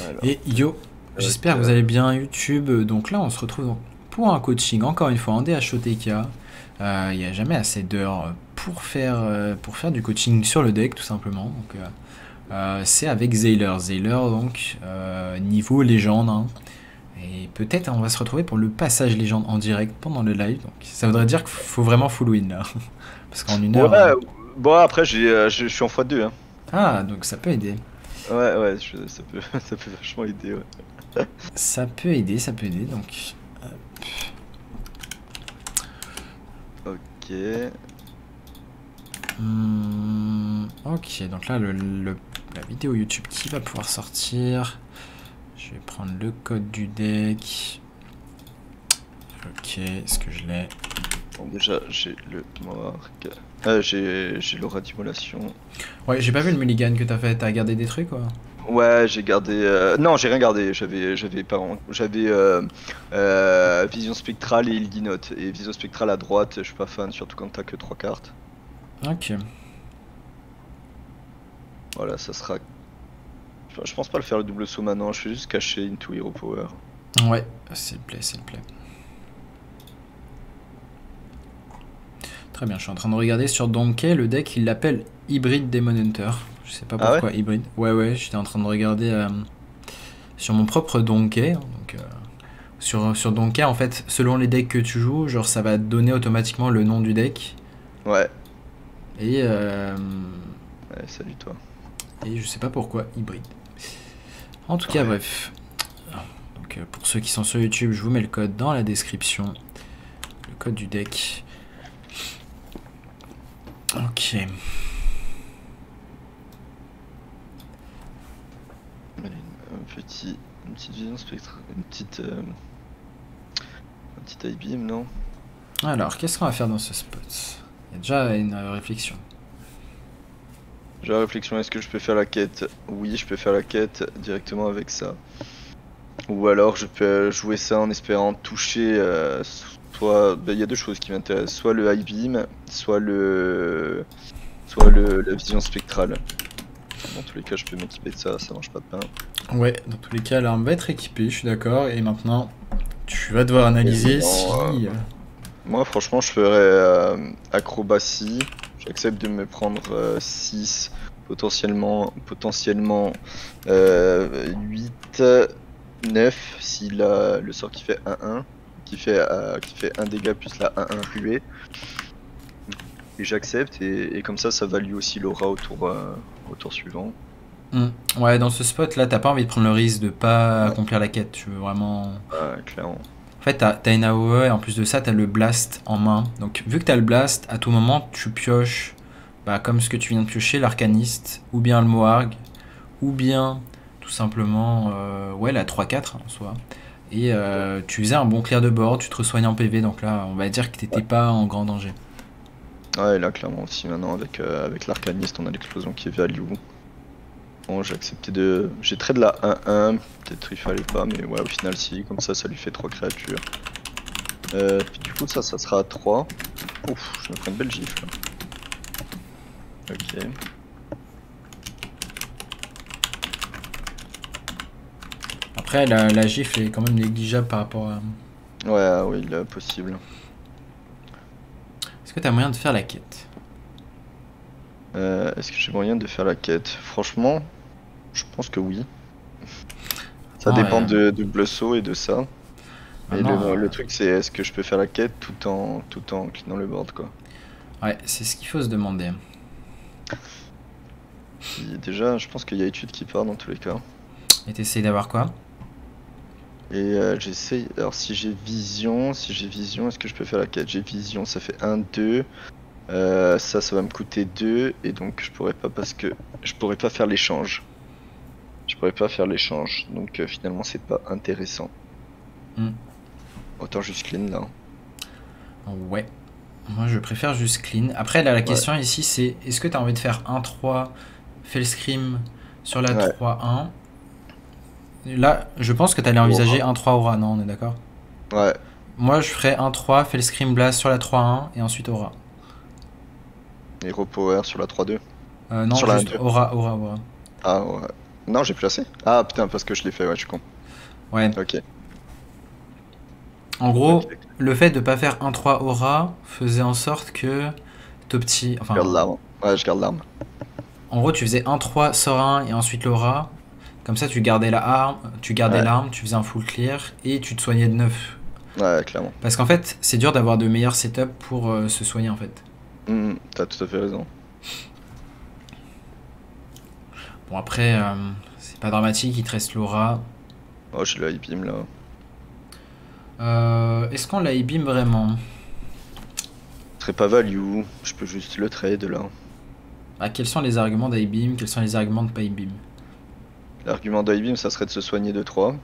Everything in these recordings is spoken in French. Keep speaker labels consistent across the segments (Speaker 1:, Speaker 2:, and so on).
Speaker 1: Alors,
Speaker 2: Et yo,
Speaker 1: tac,
Speaker 2: j'espère que vous allez bien YouTube. Donc là, on se retrouve pour un coaching, encore une fois en DHOTK. Il n'y a jamais assez d'heures pour faire du coaching sur le deck, tout simplement. Donc, c'est avec Zayler. Zayler, donc, niveau légende, hein. Et peut-être on va se retrouver pour le passage légende en direct pendant le live. Donc, ça voudrait dire qu'il faut vraiment full win là. Parce qu'en une
Speaker 1: ouais,
Speaker 2: heure.
Speaker 1: bon après je suis en x2 hein.
Speaker 2: Ah, donc ça peut aider.
Speaker 1: Ouais, ça peut, ça peut vachement aider, ouais.
Speaker 2: Ça peut aider, ça peut aider. Donc,
Speaker 1: Ok.
Speaker 2: ok, donc là, la vidéo YouTube qui va pouvoir sortir. Je vais prendre le code du deck. Ok, est-ce que je l'ai?
Speaker 1: Bon, déjà j'ai le marque. J'ai l'aura d'immolation.
Speaker 2: Ouais, j'ai pas vu le mulligan que t'as fait. T'as gardé des trucs, quoi?
Speaker 1: Ouais, j'ai gardé. Non, j'ai rien gardé. J'avais Vision Spectrale et Ilginote. Et Vision Spectrale à droite, je suis pas fan, surtout quand t'as que 3 cartes.
Speaker 2: Ok.
Speaker 1: Voilà, ça sera. Enfin, je pense pas le faire le double saut maintenant, je fais juste cacher into Hero Power.
Speaker 2: Ouais, s'il te plaît, s'il te plaît. Très bien, je suis en train de regarder sur Donkey, le deck, il l'appelle Hybrid Demon Hunter. Je sais pas
Speaker 1: Ah ouais?
Speaker 2: pourquoi Hybrid. Ouais, j'étais en train de regarder sur mon propre Donkey. Donc, sur Donkey, en fait, selon les decks que tu joues, genre ça va te donner automatiquement le nom du deck.
Speaker 1: Ouais.
Speaker 2: Et,
Speaker 1: Ouais, salut toi.
Speaker 2: et je sais pas pourquoi Hybrid. En tout cas,
Speaker 1: Ouais.
Speaker 2: bref. Donc, pour ceux qui sont sur YouTube, je vous mets le code dans la description. Le code du deck. Ok.
Speaker 1: Une petite vision spectrale, un petit eye beam, non?
Speaker 2: Alors, qu'est-ce qu'on va faire dans ce spot? Il y a déjà une réflexion.
Speaker 1: J'ai la réflexion, est-ce que je peux faire la quête? Oui, je peux faire la quête directement avec ça. Ou alors je peux jouer ça en espérant toucher soit. Il y a deux choses qui m'intéressent, soit le high beam, soit la vision spectrale. Dans tous les cas, je peux m'équiper de ça, ça mange pas de pain.
Speaker 2: Ouais, dans tous les cas, l'arme va être équipée, je suis d'accord. Et maintenant, tu vas devoir analyser si...
Speaker 1: Moi, franchement, je ferais acrobatie. J'accepte de me prendre 6, potentiellement 8, 9 si le sort qui fait 1-1, qui fait 1 dégât plus la 1-1 ruée. Et j'accepte, et comme ça value aussi l'aura au tour suivant.
Speaker 2: Ouais, dans ce spot là, t'as pas envie de prendre le risque de pas accomplir la quête. Tu veux vraiment.
Speaker 1: Clairement.
Speaker 2: En fait, t'as une AOE et en plus de ça, t'as le blast en main. Donc, vu que t'as le blast, à tout moment, tu pioches, bah, comme ce que tu viens de piocher, l'arcaniste, ou bien le Moarg, ou bien tout simplement, ouais, la 3-4 en soi. Et tu faisais un bon clear de board, tu te resoignes en PV, donc là, on va dire que t'étais pas en grand danger.
Speaker 1: Ouais, là, clairement aussi, maintenant, avec l'arcaniste, on a l'explosion qui est value. Bon, j'ai accepté de. J'ai trade la 1-1, peut-être il fallait pas, mais ouais, au final, si, comme ça lui fait 3 créatures. Puis du coup, ça sera à 3. Ouf, je me prends une belle gifle. Ok.
Speaker 2: Après, la gifle est quand même négligeable par rapport à.
Speaker 1: Ouais, oui, il est possible.
Speaker 2: Est-ce que t'as moyen de faire la quête?
Speaker 1: Est-ce que j'ai moyen de faire la quête? Franchement, je pense que oui. Ça
Speaker 2: Non,
Speaker 1: dépend de double saut et de ça. Mais
Speaker 2: maintenant,
Speaker 1: le truc, c'est est-ce que je peux faire la quête tout en cleanant le board, quoi.
Speaker 2: ouais, c'est ce qu'il faut se demander.
Speaker 1: Puis déjà, je pense qu'il y a étude qui part dans tous les cas.
Speaker 2: Et t'essayes d'avoir quoi?
Speaker 1: Et j'essaye. Alors, si j'ai vision, est-ce que je peux faire la quête? J'ai vision, ça fait 1, 2. Ça va me coûter 2. Et donc, je pourrais pas parce que je pourrais pas faire l'échange. Donc, finalement, c'est pas intéressant. Autant juste clean là.
Speaker 2: Ouais. Moi, je préfère juste clean. Après, là, la question ici, c'est est-ce que t'as envie de faire 1-3 Fellscream sur la 3-1? Là, je pense que t'allais envisager 1-3 Aura, non, on est d'accord?
Speaker 1: Ouais.
Speaker 2: Moi, je ferais 1-3 Fellscream Blast sur la 3-1 et ensuite Aura.
Speaker 1: Hero Power sur la 3-2.
Speaker 2: Non,
Speaker 1: Sur la
Speaker 2: juste
Speaker 1: 1-2.
Speaker 2: Aura.
Speaker 1: Ah ouais. Non, j'ai plus assez. Ah putain, parce que je l'ai fait, ouais, je suis con.
Speaker 2: Ouais.
Speaker 1: Ok.
Speaker 2: En gros,
Speaker 1: Ok.
Speaker 2: le fait de pas faire 1-3 aura faisait en sorte que
Speaker 1: Je garde
Speaker 2: enfin,
Speaker 1: l'arme. Ouais, je garde l'arme.
Speaker 2: en gros, tu faisais 1-3 sort 1 et ensuite l'aura. Comme ça, tu gardais
Speaker 1: Ouais,
Speaker 2: l'arme, tu faisais un full clear et tu te soignais de 9.
Speaker 1: ouais, clairement.
Speaker 2: Parce qu'en fait, c'est dur d'avoir de meilleurs setups pour se soigner en fait.
Speaker 1: T'as tout à fait raison.
Speaker 2: Bon, après, c'est pas dramatique, il te reste l'aura.
Speaker 1: Oh, j'ai le high beam là.
Speaker 2: Est-ce qu'on l'a beam vraiment?
Speaker 1: Ce serait pas value, je peux juste le trade là.
Speaker 2: Ah, quels sont les arguments d'I-beam? Quels sont les arguments de pas beam?
Speaker 1: L'argument de high beam, ça serait de se soigner de 3.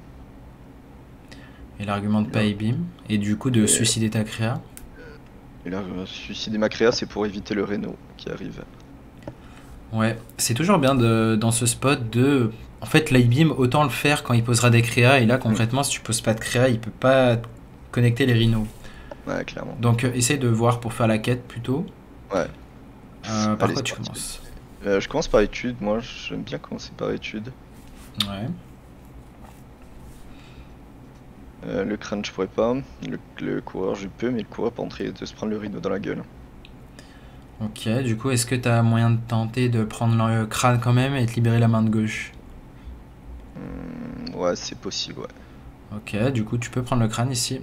Speaker 2: Et l'argument de pas beam? Et du coup de
Speaker 1: Et,
Speaker 2: suicider ta créa?
Speaker 1: et là, suicider ma créa, c'est pour éviter le Reno qui arrive.
Speaker 2: Ouais, c'est toujours bien dans ce spot de... En fait, l'I-beam, autant le faire quand il posera des créas, et là, concrètement, si tu poses pas de créa, il peut pas connecter les rhinos.
Speaker 1: Ouais, clairement.
Speaker 2: Donc, essaye de voir pour faire la quête, plutôt.
Speaker 1: Ouais.
Speaker 2: Par
Speaker 1: Allez,
Speaker 2: quoi
Speaker 1: c'est
Speaker 2: tu
Speaker 1: parti.
Speaker 2: commences?
Speaker 1: Je commence par études, moi j'aime bien commencer par études.
Speaker 2: Ouais.
Speaker 1: Le crâne, je pourrais pas. Le coureur, je peux, mais le coureur peut entrer de se prendre le Rhino dans la gueule.
Speaker 2: Ok, du coup, est-ce que t'as moyen de tenter de prendre le crâne quand même et de libérer la main de gauche?
Speaker 1: Ouais, c'est possible, ouais.
Speaker 2: Ok, du coup, tu peux prendre le crâne ici.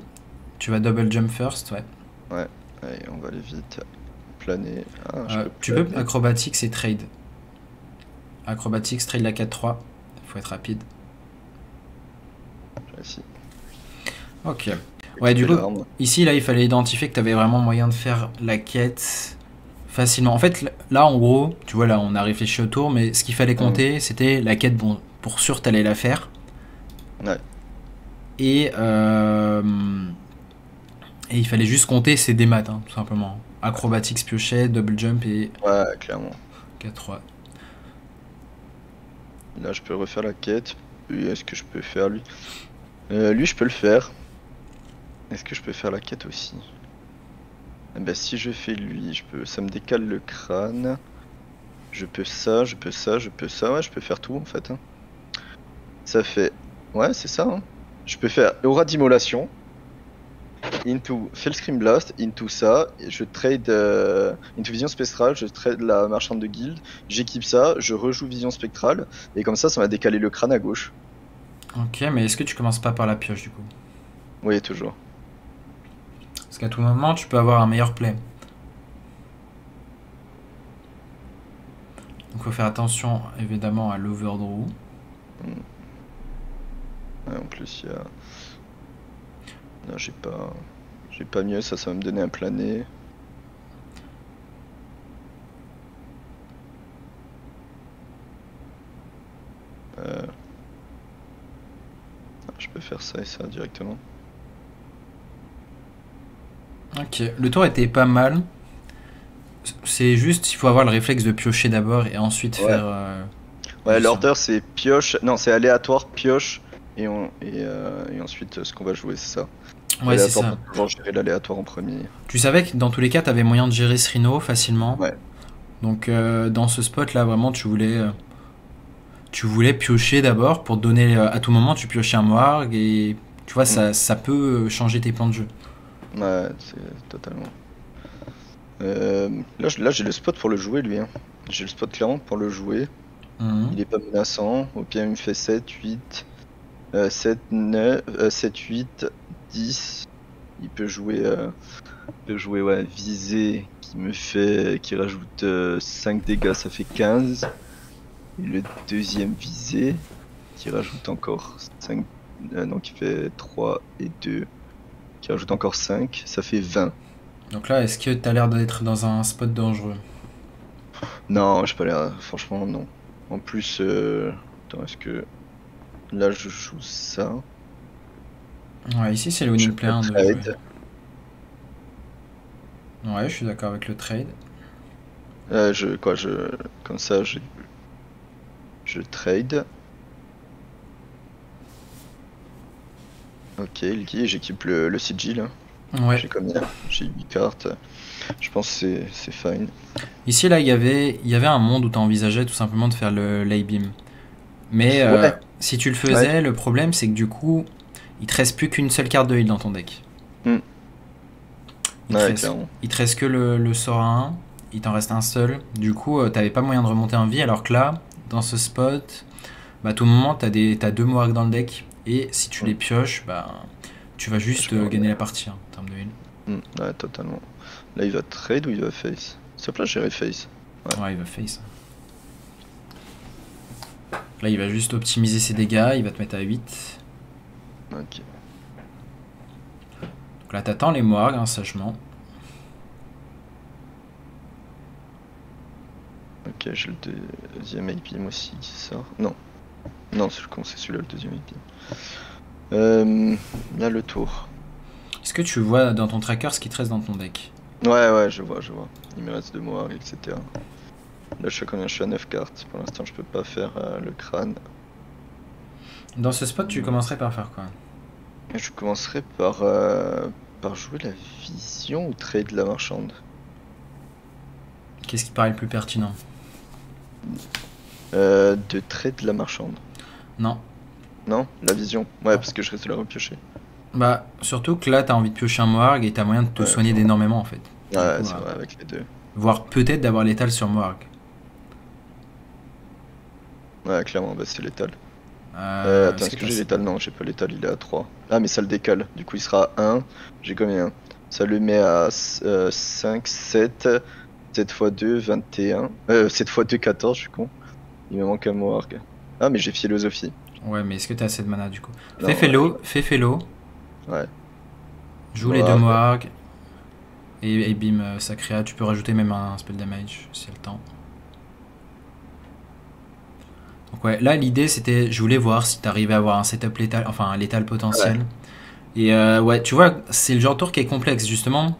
Speaker 2: Tu vas double jump first, ouais.
Speaker 1: Ouais, allez, on va aller vite. Planer. Ah, je peux
Speaker 2: Tu peux
Speaker 1: planer.
Speaker 2: acrobatics et trade. Acrobatics, trade la 4-3. Faut être rapide.
Speaker 1: Ici.
Speaker 2: Ok. Ouais, du coup, ici, là, il fallait identifier que tu avais vraiment moyen de faire la quête facilement. En fait, là, en gros, tu vois, là, on a réfléchi autour, mais ce qu'il fallait compter, c'était la quête, bon, pour sûr, t'allais la faire.
Speaker 1: Ouais.
Speaker 2: Et il fallait juste compter ses démat, hein, tout simplement. Acrobatics, piocher, double jump et
Speaker 1: Ouais, clairement.
Speaker 2: 4-3.
Speaker 1: Là, je peux refaire la quête. Lui, est-ce que je peux faire lui? Lui, je peux le faire. Est-ce que je peux faire la quête aussi? Eh ben, si je fais lui, je peux. Ça me décale le crâne. Je peux ça, je peux ça, je peux ça. Ouais, je peux faire tout en fait, hein. Ça fait. Ouais, c'est ça, hein. Je peux faire aura d'immolation. Into Fellscream Blast, into ça, et je trade into Vision Spectrale, je trade la marchande de guild, j'équipe ça, je rejoue Vision Spectrale, et comme ça m'a décalé le crâne à gauche.
Speaker 2: Ok, mais est-ce que tu commences pas par la pioche, du coup?
Speaker 1: Oui, toujours.
Speaker 2: Parce qu'à tout moment, tu peux avoir un meilleur play. Donc, faut faire attention, évidemment, à l'overdraw.
Speaker 1: Ouais, en plus, il y a. Non, j'ai pas mieux, ça va me donner un plané. Je peux faire ça et ça directement.
Speaker 2: Ok, le tour était pas mal. C'est juste, il faut avoir le réflexe de piocher d'abord et ensuite
Speaker 1: Ouais.
Speaker 2: faire.
Speaker 1: Ouais,
Speaker 2: position.
Speaker 1: l'order c'est pioche, non, c'est aléatoire, pioche, et ensuite ce qu'on va jouer, c'est ça.
Speaker 2: Ouais, c'est
Speaker 1: Aléatoire
Speaker 2: ça.
Speaker 1: pour toujours gérer l'aléatoire en premier.
Speaker 2: Tu savais que dans tous les cas, t'avais moyen de gérer ce rhino facilement.
Speaker 1: Ouais.
Speaker 2: Donc, dans ce spot là, vraiment, tu voulais piocher d'abord pour te donner à tout moment, tu piochais un Moarg et tu vois, ça peut changer tes plans de jeu.
Speaker 1: Ouais, c'est totalement. Là j'ai le spot pour le jouer, lui, hein. J'ai le spot clairement pour le jouer.
Speaker 2: Mhm.
Speaker 1: Il est pas menaçant. Au pire, il me fait 7, 8, 7, 9, 7, 8, 10. Il peut jouer, ouais, visée qui rajoute 5 dégâts, ça fait 15. Et le deuxième visé qui rajoute encore 5, donc il fait 3 et 2, qui rajoute encore 5, ça fait 20.
Speaker 2: Donc là, est-ce que t'as l'air d'être dans un spot dangereux?
Speaker 1: Non, j'ai pas l'air, franchement, non. En plus, attends, est-ce que là je joue ça?
Speaker 2: Ouais, ici c'est le
Speaker 1: Je
Speaker 2: winning play
Speaker 1: peux
Speaker 2: 1 de jouer.
Speaker 1: trade.
Speaker 2: Ouais, je suis d'accord avec le trade.
Speaker 1: Comme ça, je trade. Ok, liquide, j'équipe le sigil, hein.
Speaker 2: Ouais.
Speaker 1: J'ai combien? J'ai 8 cartes. Je pense que c'est fine.
Speaker 2: Ici, là, il y avait un monde où tu envisageais tout simplement de faire le lay beam. Mais
Speaker 1: Ouais,
Speaker 2: si tu le
Speaker 1: ouais.
Speaker 2: faisais, le problème c'est que du coup, il te reste plus qu'une seule carte de heal dans ton deck.
Speaker 1: Hmm.
Speaker 2: Il te
Speaker 1: Ouais,
Speaker 2: reste,
Speaker 1: clairement.
Speaker 2: il te reste que le sort à 1, il t'en reste un seul. Du coup, t'avais pas moyen de remonter en vie, alors que là, dans ce spot, bah, à tout moment, t'as deux Moarg dans le deck, et si tu
Speaker 1: Hmm.
Speaker 2: les pioches, bah, tu vas
Speaker 1: Je
Speaker 2: juste
Speaker 1: me
Speaker 2: gagner
Speaker 1: remets.
Speaker 2: la partie hein, en termes de heal.
Speaker 1: Ouais, totalement. Là, il va trade ou il va face? S'il te plaît, j'irai face. Ouais,
Speaker 2: Ouais, il va face. Là, il va juste optimiser ses dégâts, il va te mettre à 8.
Speaker 1: ok.
Speaker 2: Donc là, t'attends les Moarg, hein, sagement.
Speaker 1: Ok, j'ai le deuxième AP moi aussi qui sort. Non, non, c'est celui-là le deuxième AP. Là, le tour.
Speaker 2: Est-ce que tu vois dans ton tracker ce qui te reste dans ton deck?
Speaker 1: Ouais, ouais, je vois, je vois. Il me reste 2 mois, etc. Là, je sais combien, je suis à 9 cartes. Pour l'instant, je peux pas faire le crâne.
Speaker 2: Dans ce spot, tu commencerais par faire quoi?
Speaker 1: Je commencerai par jouer la vision ou trade la marchande.
Speaker 2: Qu'est-ce qui te paraît le plus pertinent?
Speaker 1: De trade la marchande.
Speaker 2: Non.
Speaker 1: Non, la vision. Ouais,
Speaker 2: Non.
Speaker 1: parce que je reste de la repiocher.
Speaker 2: Bah, surtout que là, t'as envie de piocher un Moarg et t'as moyen de te
Speaker 1: Ouais,
Speaker 2: soigner
Speaker 1: clairement.
Speaker 2: d'énormément en fait. Du
Speaker 1: Ouais,
Speaker 2: coup,
Speaker 1: c'est vrai, avec les deux.
Speaker 2: voire peut-être d'avoir l'étal sur Moarg.
Speaker 1: Ouais, clairement, bah c'est létal. Attends,
Speaker 2: Est-ce
Speaker 1: est-ce
Speaker 2: que
Speaker 1: que
Speaker 2: t'as.
Speaker 1: j'ai l'étal? Non, j'ai pas l'étal, il est à 3. Ah, mais ça le décale. Du coup, il sera à 1. J'ai combien? Ça le met à 5, 7. 7 x 2, 21. 7 x 2, 14, je suis con. Il me manque un mot arc. Ah, mais j'ai philosophie.
Speaker 2: Ouais, mais est-ce que t'as assez de mana du coup? Fais
Speaker 1: Non, ouais,
Speaker 2: Fellow, fais Fellow,
Speaker 1: ouais.
Speaker 2: joue les deux
Speaker 1: Moarg.
Speaker 2: Moarg et bim, ça créa. Tu peux rajouter même un spell damage si y a le temps. Donc ouais, là l'idée c'était, je voulais voir si t'arrivais à avoir un setup létal, enfin un létal
Speaker 1: Ouais.
Speaker 2: potentiel. Et ouais, tu vois, c'est le genre de tour qui est complexe justement.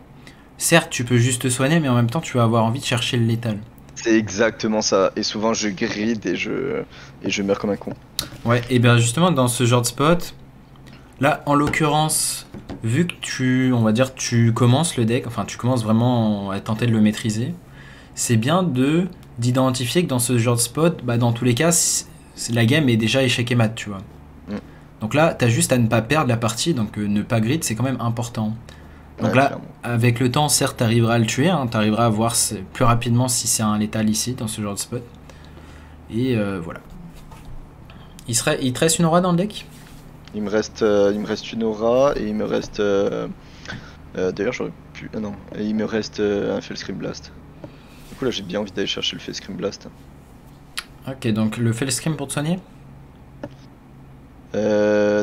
Speaker 2: Certes, tu peux juste te soigner, mais en même temps, tu vas avoir envie de chercher le létal.
Speaker 1: C'est exactement ça. Et souvent, je grid et je meurs comme un con.
Speaker 2: Ouais, et bien justement, dans ce genre de spot, là, en l'occurrence, vu que on va dire, tu commences le deck, enfin, tu commences vraiment à tenter de le maîtriser, c'est bien d'identifier que dans ce genre de spot, bah, dans tous les cas, la game est déjà échec et mat, tu vois.
Speaker 1: Mm.
Speaker 2: Donc là, t'as juste à ne pas perdre la partie, donc ne pas grid, c'est quand même important. Donc
Speaker 1: Ouais,
Speaker 2: là,
Speaker 1: clairement.
Speaker 2: avec le temps, certes, t'arriveras à le tuer, hein, t'arriveras à voir plus rapidement si c'est un létal ici, dans ce genre de spot. Et voilà. Il te reste une aura dans le deck?
Speaker 1: Il me reste une aura et il me reste. D'ailleurs, j'aurais pu. Ah non, et il me reste un Fellscream Blast. Du coup, là, j'ai bien envie d'aller chercher le Fellscream Blast.
Speaker 2: Ok, donc le Fellscream pour te soigner?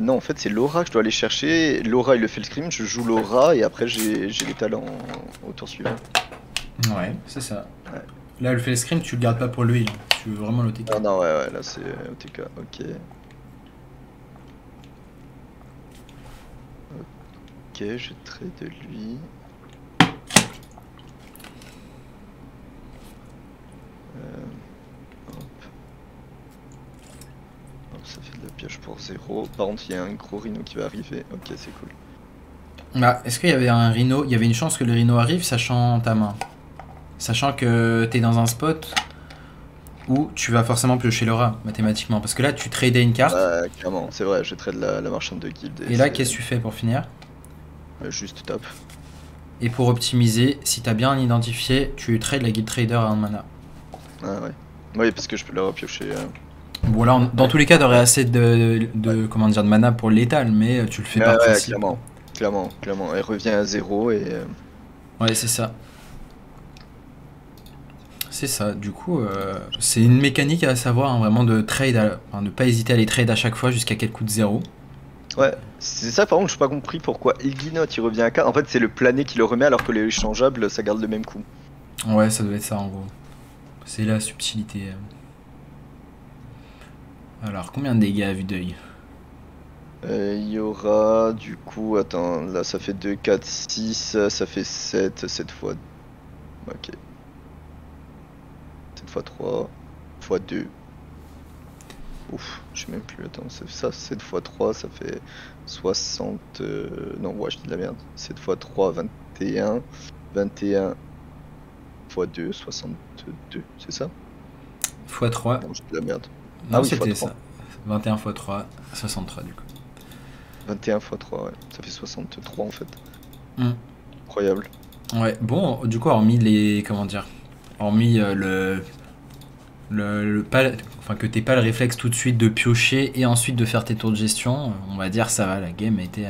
Speaker 1: Non, en fait, c'est l'aura que je dois aller chercher. L'aura et le Fellscream, je joue l'aura et après, j'ai les talents au tour suivant.
Speaker 2: Ouais, c'est ça.
Speaker 1: Ouais.
Speaker 2: Là, le Fellscream, tu le gardes pas pour lui, là. Tu veux vraiment l'OTK.
Speaker 1: Ah non, ouais, ouais, là, c'est OTK. Ok. Ok, je trade de lui. Hop. Hop, ça fait de la pioche pour 0. Par contre, il y a un gros rhino qui va arriver. Ok, c'est cool.
Speaker 2: Bah, est-ce qu'il y avait un rhino? Il y avait une chance que le rhino arrive, sachant ta main. Sachant que t'es dans un spot où tu vas forcément piocher l'aura, mathématiquement. Parce que là, tu tradais une carte.
Speaker 1: Ouais, clairement, c'est vrai, je trade la marchande de guild et
Speaker 2: Et là,
Speaker 1: c'est
Speaker 2: qu'est-ce que tu fais pour finir?
Speaker 1: juste top.
Speaker 2: Et pour optimiser, si t'as bien identifié, tu trades la guild trader à 1 mana.
Speaker 1: Ah ouais. Oui, parce que je peux la repiocher.
Speaker 2: Bon là, dans tous les cas, t'aurais assez
Speaker 1: Ouais.
Speaker 2: comment dire, de mana pour le létal, mais tu le fais
Speaker 1: Ouais,
Speaker 2: par
Speaker 1: ouais,
Speaker 2: principe, quoi.
Speaker 1: clairement. Clairement, clairement. Elle revient à 0 et.
Speaker 2: Ouais, c'est ça. C'est ça. Du coup, c'est une mécanique à savoir, hein, vraiment de trade, enfin, de pas hésiter à les trade à chaque fois jusqu'à quel coût de zéro.
Speaker 1: Ouais, c'est ça par contre, je n'ai pas compris pourquoi Ilginot il revient à 4. En fait, c'est le plané qui le remet alors que les échangeables ça garde le même coup.
Speaker 2: Ouais, ça doit être ça en gros. C'est la subtilité. Alors, combien de dégâts à vue d'œil?
Speaker 1: Il y aura du coup, attends, là ça fait 2, 4, 6, ça fait 7, 7 fois. Ok. 7 fois 3, fois 2. Ouf, je sais même plus, attends, c'est ça, 7 fois 3, ça fait 60. Non, ouais, je dis de la merde. 7 fois 3, 21. 21 fois 2, 62, c'est ça?
Speaker 2: x3.
Speaker 1: Non, je dis de la merde. Ah
Speaker 2: Non,
Speaker 1: oui, fois
Speaker 2: c'était
Speaker 1: 3.
Speaker 2: ça. 21 x 3, 63 du coup.
Speaker 1: 21 x 3, ouais. Ça fait 63 en fait.
Speaker 2: Hmm.
Speaker 1: Incroyable.
Speaker 2: Ouais, bon, du coup, hormis les. Comment dire? Hormis enfin, que t'aies pas le réflexe tout de suite de piocher et ensuite de faire tes tours de gestion, on va dire ça va, la game a été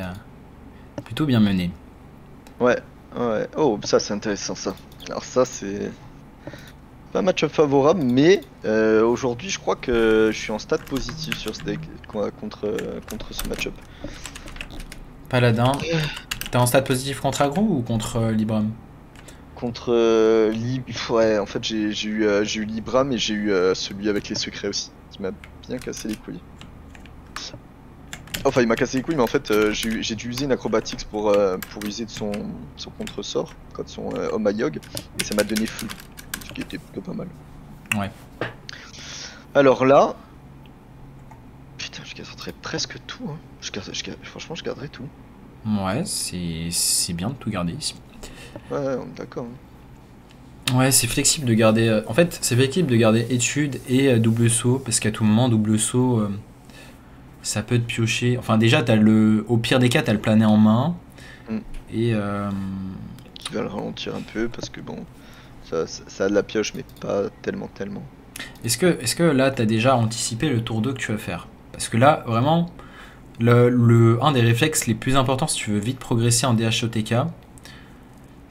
Speaker 2: plutôt bien menée.
Speaker 1: Ouais, ouais. Oh, ça c'est intéressant ça. Alors ça c'est pas un match-up favorable, mais aujourd'hui je crois que je suis en stade positif sur ce deck contre ce match-up.
Speaker 2: Paladin, t'es en stade positif contre Agro ou contre Libram?
Speaker 1: Contre ouais, en fait j'ai eu Libram et j'ai eu celui avec les secrets aussi, qui m'a bien cassé les couilles. Enfin il m'a cassé les couilles mais en fait j'ai dû user une acrobatics pour user de son contre-sort, quand son Homme Yog, et ça m'a donné fou, ce qui était plutôt pas mal.
Speaker 2: Ouais.
Speaker 1: Alors là, putain je garderais presque tout, hein. Franchement je garderais tout.
Speaker 2: Ouais, c'est bien de tout garder ici.
Speaker 1: Ouais, on est d'accord.
Speaker 2: Ouais, c'est flexible de garder. En fait, c'est flexible de garder étude et double saut, parce qu'à tout moment, double saut, ça peut te piocher. Enfin, déjà, au pire des cas, t'as le plané en main.
Speaker 1: Mm.
Speaker 2: Et.
Speaker 1: Qui va le ralentir un peu parce que bon, ça a de la pioche, mais pas tellement.
Speaker 2: Est-ce que là, t'as déjà anticipé le tour 2 que tu vas faire? Parce que là, vraiment, un des réflexes les plus importants si tu veux vite progresser en DHOTK,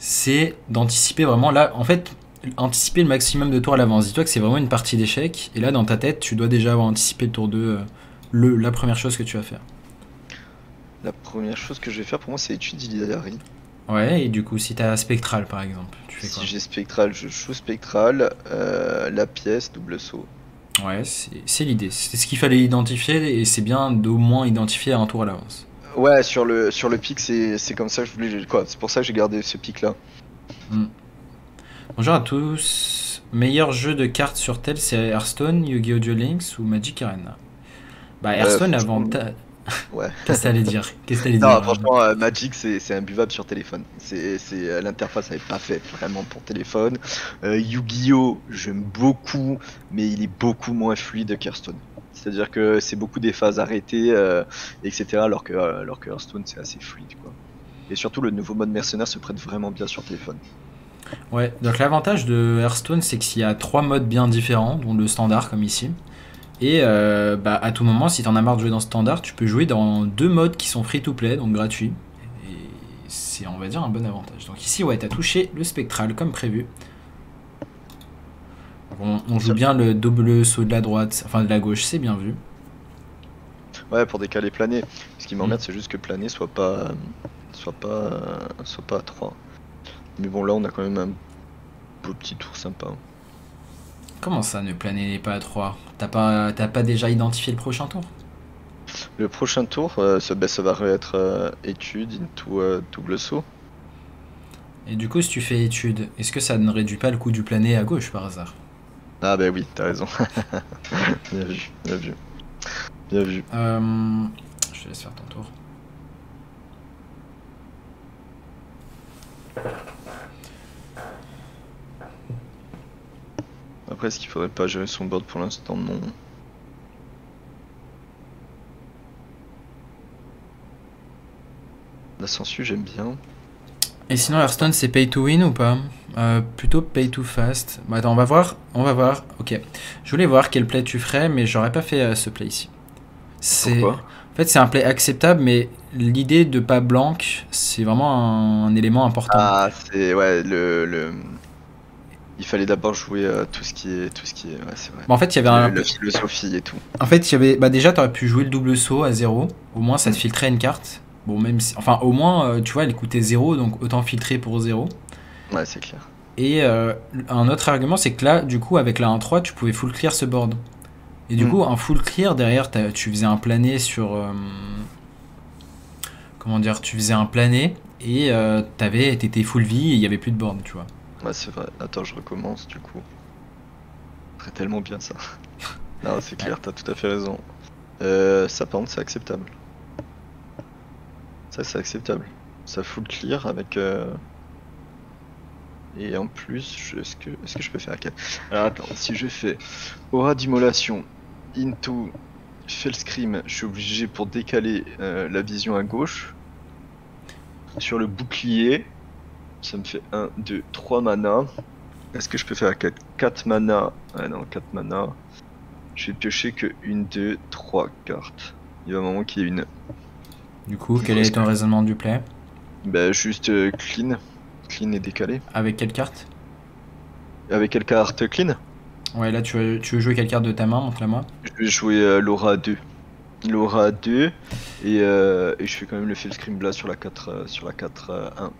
Speaker 2: c'est d'anticiper vraiment là. En fait, anticiper le maximum de tours à l'avance. Dis-toi que c'est vraiment une partie d'échecs. Et là, dans ta tête, tu dois déjà avoir anticipé le tour 2, la première chose que tu vas faire.
Speaker 1: La première chose que je vais faire pour moi, c'est étudier l'Ilari.
Speaker 2: Ouais, et du coup, si t'as spectral par exemple, tu fais quoi?
Speaker 1: Si j'ai spectral, je joue spectral, la pièce, double saut.
Speaker 2: Ouais, c'est l'idée. C'est ce qu'il fallait identifier et c'est bien d'au moins identifier un tour à l'avance.
Speaker 1: Ouais, sur le pic, c'est comme ça que je voulais. Quoi, c'est pour ça que j'ai gardé ce pic là.
Speaker 2: Hmm. Bonjour à tous. Meilleur jeu de cartes sur tel, c'est Hearthstone, Yu-Gi-Oh! Duel Links ou Magic Arena? Bah, Hearthstone
Speaker 1: Franchement,
Speaker 2: avant.
Speaker 1: ouais.
Speaker 2: Qu'est-ce que t'allais dire? Qu'est-ce que t'allais
Speaker 1: Non,
Speaker 2: dire?
Speaker 1: franchement, Magic c'est imbuvable sur téléphone. L'interface elle est pas faite vraiment pour téléphone. Yu-Gi-Oh! J'aime beaucoup, mais il est beaucoup moins fluide qu'Hearthstone. C'est-à-dire que c'est beaucoup des phases arrêtées, etc. Alors que Hearthstone c'est assez fluide quoi. Et surtout le nouveau mode mercenaire se prête vraiment bien sur téléphone.
Speaker 2: Ouais, donc l'avantage de Hearthstone, c'est qu'il y a 3 modes bien différents, dont le standard comme ici. Et bah, à tout moment, si t'en as marre de jouer dans standard, tu peux jouer dans 2 modes qui sont free to play, donc gratuits. Et c'est, on va dire, un bon avantage. Donc ici, ouais, t'as touché le spectral comme prévu. On joue bien le double saut de la droite, enfin de la gauche, c'est bien vu.
Speaker 1: Ouais, pour décaler planer. Ce qui m'emmerde
Speaker 2: Mm.
Speaker 1: c'est juste que planer soit pas à 3. Mais bon là on a quand même un beau petit tour sympa.
Speaker 2: Comment ça, ne planez pas à 3? T'as pas déjà identifié le prochain tour?
Speaker 1: Le prochain tour, ça va être étude into double saut.
Speaker 2: Et du coup, si tu fais étude, est-ce que ça ne réduit pas le coût du plané à gauche par hasard?
Speaker 1: Ah bah oui, t'as raison. Bien vu, bien vu. Bien vu.
Speaker 2: Je te laisse faire ton tour.
Speaker 1: Après, est-ce qu'il faudrait pas gérer son board pour l'instant? Non. La sensu, j'aime bien.
Speaker 2: Et sinon, Hearthstone, c'est pay to win ou pas? Plutôt pay to fast. Bah, attends, on va voir. On va voir. Ok. Je voulais voir quel play tu ferais, mais j'aurais pas fait ce play ici.
Speaker 1: Pourquoi?
Speaker 2: En fait, c'est un play acceptable, mais l'idée de pas blanc, c'est vraiment un élément important.
Speaker 1: Ah, c'est ouais il fallait d'abord jouer tout ce qui est ouais, c'est vrai.
Speaker 2: Bah, en fait, il y avait un.
Speaker 1: La philosophie et tout.
Speaker 2: En fait, il y avait. Bah, déjà, t'aurais pu jouer le double saut à 0. Au moins, ça te filtrait une carte. Bon, même si. Enfin, au moins, tu vois, elle coûtait 0, donc autant filtrer pour 0.
Speaker 1: Ouais, c'est clair.
Speaker 2: Et un autre argument, c'est que là, du coup, avec la 1-3, tu pouvais full clear ce board. Et du coup, un full clear, derrière, tu faisais un plané sur. Comment dire? Tu faisais un plané et t'étais full vie et il y avait plus de board, tu vois.
Speaker 1: Ouais, c'est vrai. Attends, je recommence du coup. C'est tellement bien ça. Non, c'est clair, t'as tout à fait raison. Ça, par contre, c'est acceptable. Ça, c'est acceptable. Ça full clear avec. Et en plus, est-ce que je peux faire 4? Alors attends, si je fais aura d'immolation into Fellscream, je suis obligé pour décaler la vision à gauche. Sur le bouclier, ça me fait 1, 2, 3 mana. Est-ce que je peux faire 4 mana? Ah non, 4 mana. Je vais piocher que 1, 2, 3 cartes. Il y a un moment qu'il y ait une.
Speaker 2: Du coup, quel est ton raisonnement du play?
Speaker 1: Bah juste clean. Clean et décalé.
Speaker 2: Avec quelle carte?
Speaker 1: Avec quelle carte clean?
Speaker 2: Ouais, là tu veux jouer quelle carte de ta main, montre-la moi.
Speaker 1: Je vais jouer Laura 2. Laura 2 et je fais quand même le Fellscream Blast sur la 4 1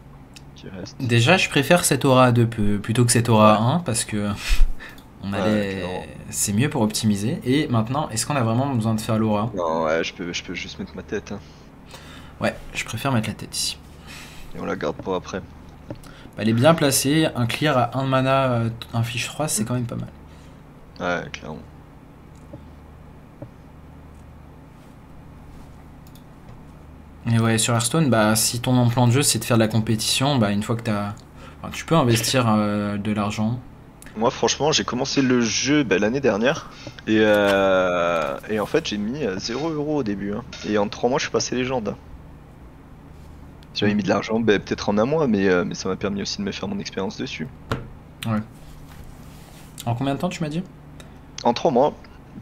Speaker 1: qui reste.
Speaker 2: Déjà, je préfère cette aura à 2 plutôt que cette aura à 1 parce que c'est mieux pour optimiser. Et maintenant, est-ce qu'on a vraiment besoin de faire l'aura?
Speaker 1: Non, ouais, je peux juste mettre ma tête. Hein.
Speaker 2: Ouais, je préfère mettre la tête ici.
Speaker 1: Et on la garde pour après.
Speaker 2: Elle est bien placée, un clear à 1 mana, un fiche 3, c'est quand même pas mal.
Speaker 1: Ouais, clairement.
Speaker 2: Et ouais, sur Hearthstone, bah, si ton plan de jeu c'est de faire de la compétition, bah, une fois que t'as. Enfin, tu peux investir de l'argent.
Speaker 1: Moi, franchement, j'ai commencé le jeu l'année dernière. Et en fait, j'ai mis 0€ au début. Hein. Et en 3 mois, je suis passé légende. Hein. J'avais mis de l'argent, peut-être en un mois, mais ça m'a permis aussi de me faire mon expérience dessus.
Speaker 2: Ouais. En combien de temps tu m'as dit?
Speaker 1: En 3 mois.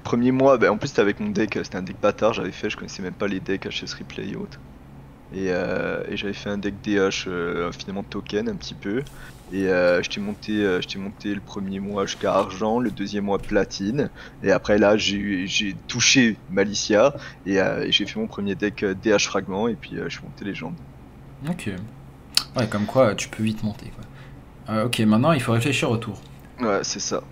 Speaker 1: Premier mois, en plus c'était avec mon deck, c'était un deck bâtard, j'avais fait, je connaissais même pas les decks HS Replay et autres. Et j'avais fait un deck DH finalement token un petit peu. Et je t'ai monté le premier mois jusqu'à argent, le deuxième mois platine. Et après là j'ai touché Malicia et j'ai fait mon premier deck DH fragment et puis je suis monté légende.
Speaker 2: Ok. Ouais, comme quoi tu peux vite monter quoi. Ok, maintenant il faut réfléchir au tour.
Speaker 1: Ouais, c'est ça.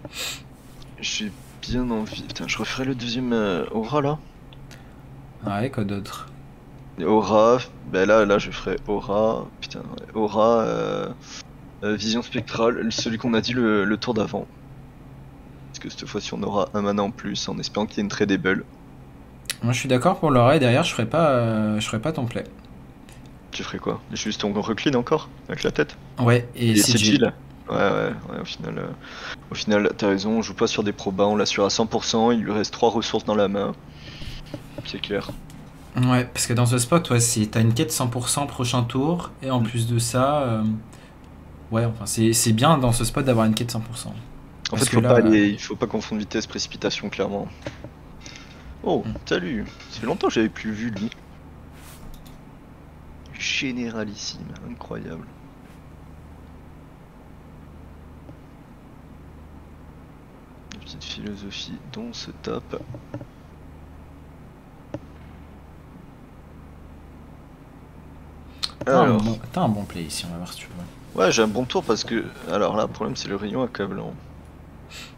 Speaker 1: J'ai bien envie. Putain, je referai le deuxième aura là.
Speaker 2: Ouais, quoi d'autre?
Speaker 1: Aura, là je ferai aura, putain, ouais, aura, vision spectrale, celui qu'on a dit le tour d'avant. Parce que cette fois-ci on aura un mana en plus en espérant qu'il y ait une tradable.
Speaker 2: Moi je suis d'accord pour l'aura et derrière je ferai pas ton play.
Speaker 1: Tu ferais quoi? Juste on recline encore avec la tête?
Speaker 2: Ouais, et
Speaker 1: Sigil. Ouais, au final t'as raison, on joue pas sur des probas, on l'assure à 100%, il lui reste 3 ressources dans la main. C'est clair.
Speaker 2: Ouais, parce que dans ce spot, ouais, si t'as une quête 100% prochain tour, et en plus de ça, ouais, enfin, c'est bien dans ce spot d'avoir une quête 100%.
Speaker 1: En fait, il faut pas confondre vitesse, précipitation, clairement. Oh, salut! Ça fait longtemps que j'avais plus vu lui. Généralissime, incroyable. Une petite philosophie dont se tape.
Speaker 2: T'as un bon play ici, on va voir si tu veux.
Speaker 1: Ouais, j'ai un bon tour parce que. Alors là, le problème c'est le rayon accablant.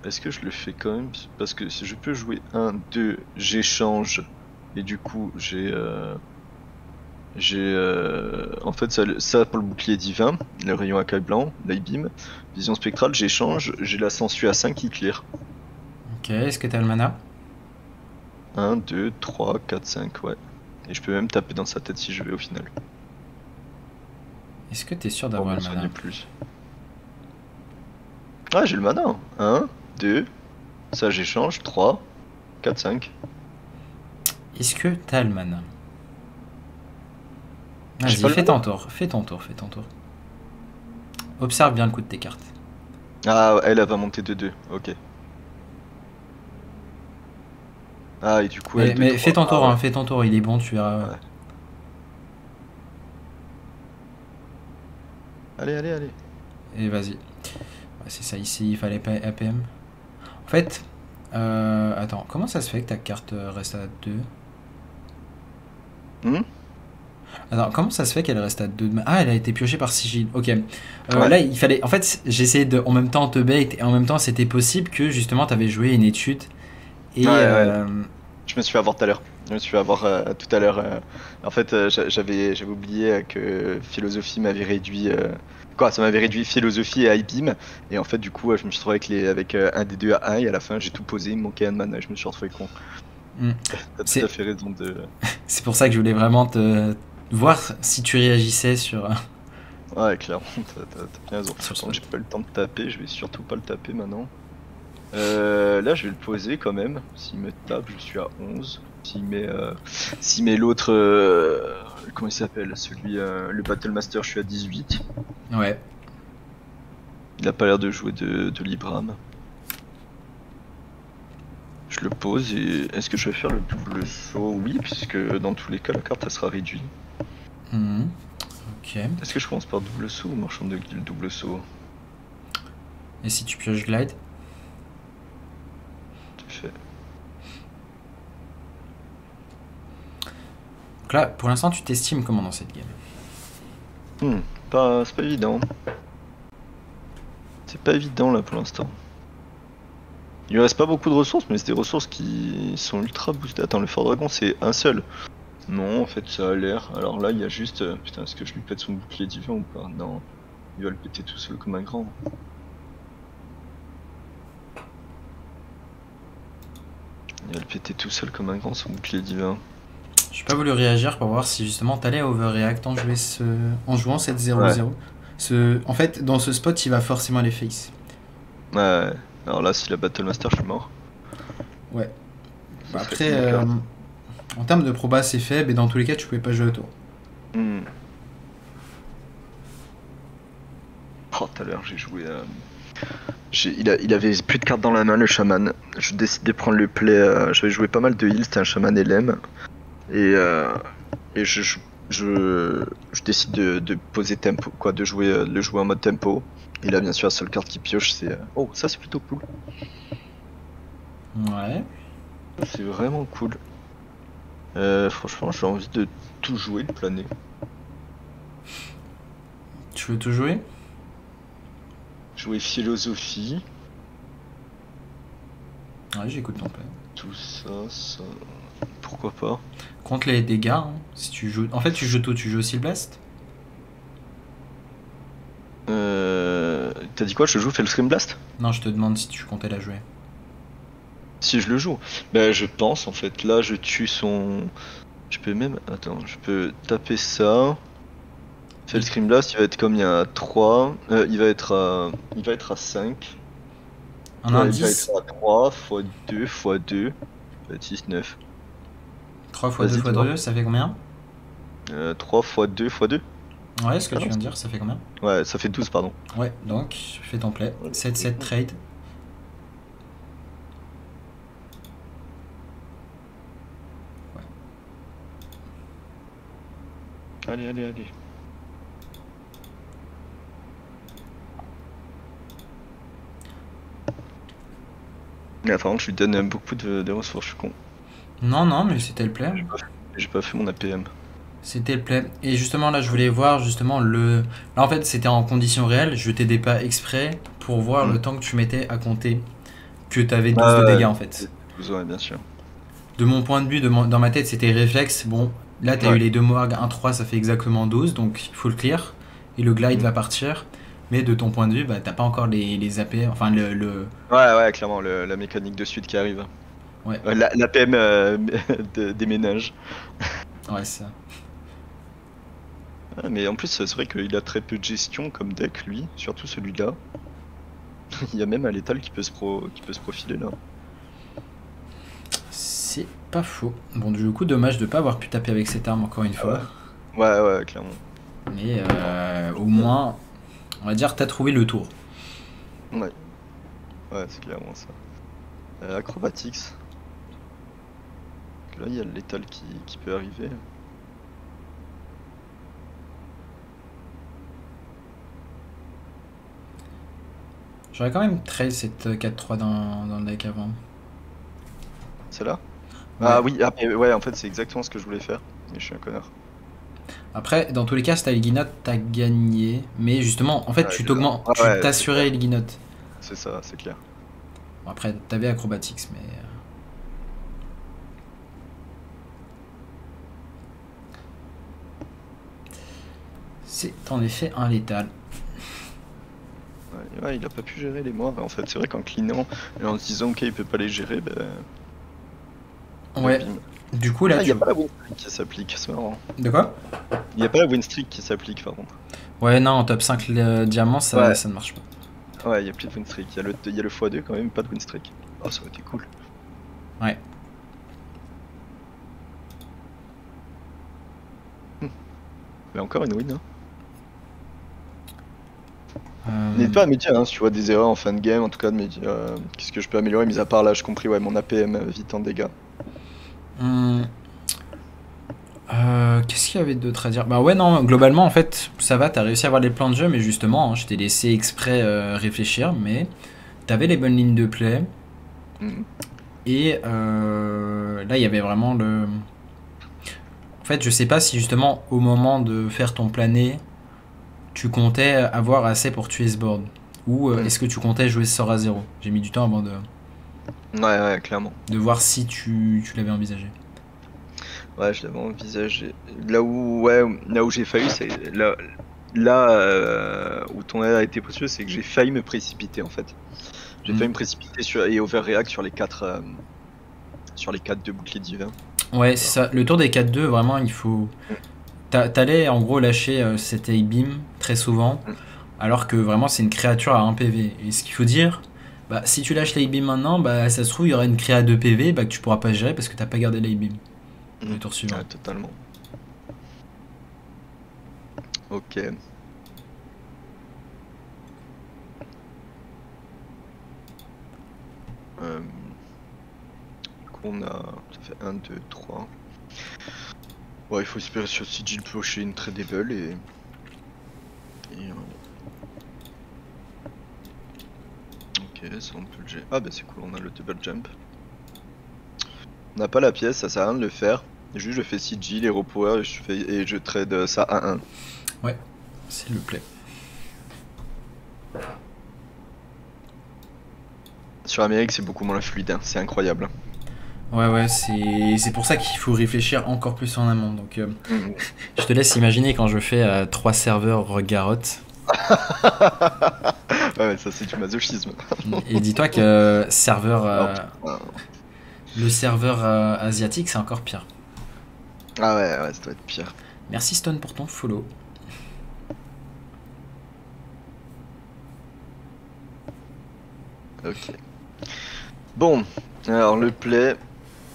Speaker 1: Est-ce que je le fais quand même? Parce que si je peux jouer 1, 2, j'échange. Et du coup, j'ai. En fait, ça pour le bouclier divin, le rayon accablant, l'I-beam. Vision spectrale, j'échange. J'ai la sangsue à 5 qui clear.
Speaker 2: Ok, est-ce que t'as le mana?
Speaker 1: 1, 2, 3, 4, 5, ouais. Et je peux même taper dans sa tête si je vais au final.
Speaker 2: Est-ce que t'es sûr d'avoir le mana?
Speaker 1: Plus. Ah, j'ai le mana. 1, 2, ça j'échange, 3, 4, 5.
Speaker 2: Est-ce que t'as le mana? Vas-y, fais ton tour. Observe bien le coup de tes cartes.
Speaker 1: Ah, elle va monter de 2, ok. Ah, et du coup,
Speaker 2: mais fais ton tour, fais ton tour, il est bon, tu verras.
Speaker 1: Ouais. Allez.
Speaker 2: Et vas-y. Ouais, c'est ça ici, il fallait pas APM. En fait, attends, comment ça se fait que ta carte reste à 2? Attends, comment ça se fait qu'elle reste à 2 de main? Ah, elle a été piochée par Sigil. Ok.
Speaker 1: Ouais.
Speaker 2: Là, il fallait. En fait, j'essayais de en même temps te bait et en même temps, c'était possible que justement, t'avais joué une étude. Et.
Speaker 1: Ouais. Je me suis fait avoir tout à l'heure. Tout à l'heure. En fait, j'avais oublié que philosophie m'avait réduit. Ça m'avait réduit philosophie et I-beam. Et en fait, du coup, je me suis retrouvé avec un des deux à 1. Et à la fin, j'ai tout posé. Il me manquait un mana. Je me suis retrouvé con. T'as tout à fait raison de.
Speaker 2: C'est pour ça que je voulais vraiment te voir si tu réagissais sur.
Speaker 1: Ouais, clairement, t'as bien raison. Quand j'ai pas le temps de taper, je vais surtout pas le taper maintenant. Là, je vais le poser quand même. S'il me tape, je suis à 11. S'il met l'autre, comment il s'appelle, celui, le Battlemaster, je suis à 18.
Speaker 2: Ouais.
Speaker 1: Il a pas l'air de jouer de Libram. Je le pose et est-ce que je vais faire le double saut? Oui, puisque dans tous les cas la carte elle sera réduite.
Speaker 2: Ok.
Speaker 1: Est-ce que je commence par double saut ou marchand de guilde double saut?
Speaker 2: Et si tu pioches glide?
Speaker 1: C'est fait.
Speaker 2: Donc là, pour l'instant, tu t'estimes comment dans cette game?
Speaker 1: C'est pas évident. C'est pas évident là pour l'instant. Il lui reste pas beaucoup de ressources, mais c'est des ressources qui sont ultra boostées. Attends, le Fort Dragon c'est un seul. Non, en fait ça a l'air. Alors là, il y a juste. Putain, est-ce que je lui pète son bouclier divin ou pas? Non. Il va le péter tout seul comme un grand. Il va le péter tout seul comme un grand son bouclier divin.
Speaker 2: J'ai pas voulu réagir pour voir si justement t'allais overreact en jouant cette 0-0.
Speaker 1: Ouais.
Speaker 2: En fait, dans ce spot, il va forcément les face.
Speaker 1: Ouais. Alors là, si la Battlemaster, je suis mort.
Speaker 2: Ouais.
Speaker 1: Ça
Speaker 2: Après,
Speaker 1: serait une carte.
Speaker 2: en termes de proba, c'est faible et dans tous les cas, tu pouvais pas jouer autour.
Speaker 1: Oh, tout à l'heure, j'ai joué. Il avait plus de cartes dans la main, le chaman. Je décidais de prendre le play. J'avais joué pas mal de heal, c'était un chaman LM. Et je décide de poser tempo, quoi, de le jouer en mode tempo. Et là, bien sûr, la seule carte qui pioche, c'est. Oh, ça, c'est plutôt cool.
Speaker 2: Ouais.
Speaker 1: C'est vraiment cool. Franchement, j'ai envie de tout jouer, de planer.
Speaker 2: Tu veux tout jouer?
Speaker 1: Jouer philosophie.
Speaker 2: Ouais, j'écoute ton play.
Speaker 1: Tout ça. Pourquoi pas?
Speaker 2: Compte les dégâts, hein, si tu joues. En fait, tu joues tout. Tu joues aussi le blast?
Speaker 1: T'as dit quoi? Je joue Scream Blast?
Speaker 2: Non, je te demande si tu comptais la jouer.
Speaker 1: Si je le joue? Bah, je pense en fait. Là, je tue son. Je peux même. Attends, je peux taper ça. Scream Blast, il va être comme il y a 3. Il va être à 5.
Speaker 2: Un
Speaker 1: Ouais, il va
Speaker 2: indice?
Speaker 1: être à 3 x 2 x 2. Ça va être 6, 9.
Speaker 2: 3 x 2
Speaker 1: Vas-y,
Speaker 2: x
Speaker 1: dis-moi.
Speaker 2: 2, ça fait combien?
Speaker 1: 3 x 2 x 2.
Speaker 2: Ouais, ce que
Speaker 1: Ah
Speaker 2: tu
Speaker 1: non,
Speaker 2: viens de dire, ça fait combien?
Speaker 1: ouais, ça fait 12, pardon.
Speaker 2: Ouais, donc, fais ton play.
Speaker 1: Ouais,
Speaker 2: 7-7 trade.
Speaker 1: Allez. Mais attends, je lui donne beaucoup de ressources, je suis con.
Speaker 2: Non, mais c'était le play.
Speaker 1: J'ai pas fait mon APM.
Speaker 2: C'était le play. Et justement, là, je voulais voir justement le. Là, en fait, c'était en conditions réelles. Je t'aidais pas exprès pour voir le temps que tu mettais à compter que t'avais 12 de dégâts en fait.
Speaker 1: 12, ouais, bien sûr.
Speaker 2: De mon point de vue, dans ma tête, c'était réflexe. Bon, là, t'as eu les deux morgues, 1-3, ça fait exactement 12, donc il faut le clear. Et le glide va partir. Mais de ton point de vue, bah, t'as pas encore les AP, enfin
Speaker 1: Ouais, clairement, la mécanique de suite qui arrive.
Speaker 2: Ouais.
Speaker 1: La PM des ménages.
Speaker 2: Ouais, c'est ça.
Speaker 1: Ah, mais en plus, c'est vrai qu'il a très peu de gestion comme deck, lui, surtout celui-là. Il y a même un létal qui peut se profiler là.
Speaker 2: C'est pas faux. Bon, du coup, dommage de pas avoir pu taper avec cette arme encore une fois.
Speaker 1: Ouais, clairement.
Speaker 2: Mais au moins, on va dire, t'as trouvé le tour.
Speaker 1: Ouais, c'est clairement ça. Acrobatics. Là, il y a le létal qui peut arriver.
Speaker 2: J'aurais quand même trade cette 4-3 dans le deck avant.
Speaker 1: C'est là?
Speaker 2: Ouais.
Speaker 1: Ah oui, ouais, en fait, c'est exactement ce que je voulais faire. Mais je suis un connard.
Speaker 2: Après, dans tous les cas, si t'as Ilginote, t'as gagné. Mais justement, en fait, tu t'augmentes, tu t'assurais Ilginote.
Speaker 1: C'est ça, c'est clair.
Speaker 2: Bon, après, t'avais Acrobatics, mais. C'est en effet un létal.
Speaker 1: Ouais, il a pas pu gérer les morts. En fait, c'est vrai qu'en cleanant et en se disant ok, il peut pas les gérer,
Speaker 2: Ouais. Du coup, là,
Speaker 1: il y a pas la win streak qui s'applique, c'est marrant.
Speaker 2: De quoi?
Speaker 1: Il y a pas la win streak qui s'applique, par contre.
Speaker 2: Ouais, non, en top 5 diamant, ça ne marche pas.
Speaker 1: Ouais, il y a plus de win streak. Il y a le x2 quand même, pas de win streak. Oh, ça aurait été cool.
Speaker 2: Ouais.
Speaker 1: Mais encore une win. Hein.
Speaker 2: Euh,
Speaker 1: N'hésite pas à me dire hein, si tu vois des erreurs en fin de game, en tout cas de me dire qu'est-ce que je peux améliorer, mis à part là, j'ai compris, ouais, mon APM vite en dégâts.
Speaker 2: hum, Qu'est-ce qu'il y avait d'autre à dire? Bah ouais, non, globalement, en fait, ça va, t'as réussi à avoir les plans de jeu, mais justement, hein, je t'ai laissé exprès réfléchir, mais t'avais les bonnes lignes de play,
Speaker 1: Mhm.
Speaker 2: et là, il y avait vraiment le... En fait, je sais pas si justement, au moment de faire ton plané, tu comptais avoir assez pour tuer ce board, ou
Speaker 1: Mhm.
Speaker 2: est-ce que tu comptais jouer ce sort à zéro? J'ai mis du temps avant
Speaker 1: Ouais, clairement.
Speaker 2: de voir si tu l'avais envisagé.
Speaker 1: Ouais, je l'avais envisagé. Là où j'ai failli, c'est où ton aide a été précieux, c'est que j'ai failli me précipiter en fait. J'ai failli me précipiter et overreact sur les 4 de bouclier divin.
Speaker 2: Ouais, c'est ça. Le tour des 4-2, vraiment, il faut.
Speaker 1: Mm.
Speaker 2: T'allais en gros lâcher cet A-beam très souvent,
Speaker 1: Mm.
Speaker 2: alors que vraiment c'est une créature à 1 PV. Et ce qu'il faut dire, bah, si tu lâches l'A-beam maintenant, bah, ça se trouve, il y aura une créa à 2 PV bah, que tu pourras pas gérer parce que t'as pas gardé l'A-beam le tour suivant.
Speaker 1: Ouais, totalement. Ok. Du coup, ça fait 1, 2, 3. Ouais, il faut espérer sur Sigil piocher une tradable et ok, ça on peut le gérer. Ah bah c'est cool, on a le double jump. On n'a pas la pièce, ça sert à rien de le faire. Juste je fais Sigil, Hero Power et je trade ça à 1.
Speaker 2: Ouais, c'est le play.
Speaker 1: Sur Amérique c'est beaucoup moins fluide, hein. C'est incroyable.
Speaker 2: Ouais, c'est pour ça qu'il faut réfléchir encore plus en amont. Donc,
Speaker 1: Mhm.
Speaker 2: je te laisse imaginer quand je fais 3 serveurs Garrotte.
Speaker 1: Ouais, ça c'est du masochisme.
Speaker 2: Et dis-toi que serveur,
Speaker 1: Alors, putain.
Speaker 2: le serveur asiatique, c'est encore pire.
Speaker 1: Ah ouais, ça doit être pire.
Speaker 2: Merci Stone pour ton follow.
Speaker 1: Ok. Bon, alors le play,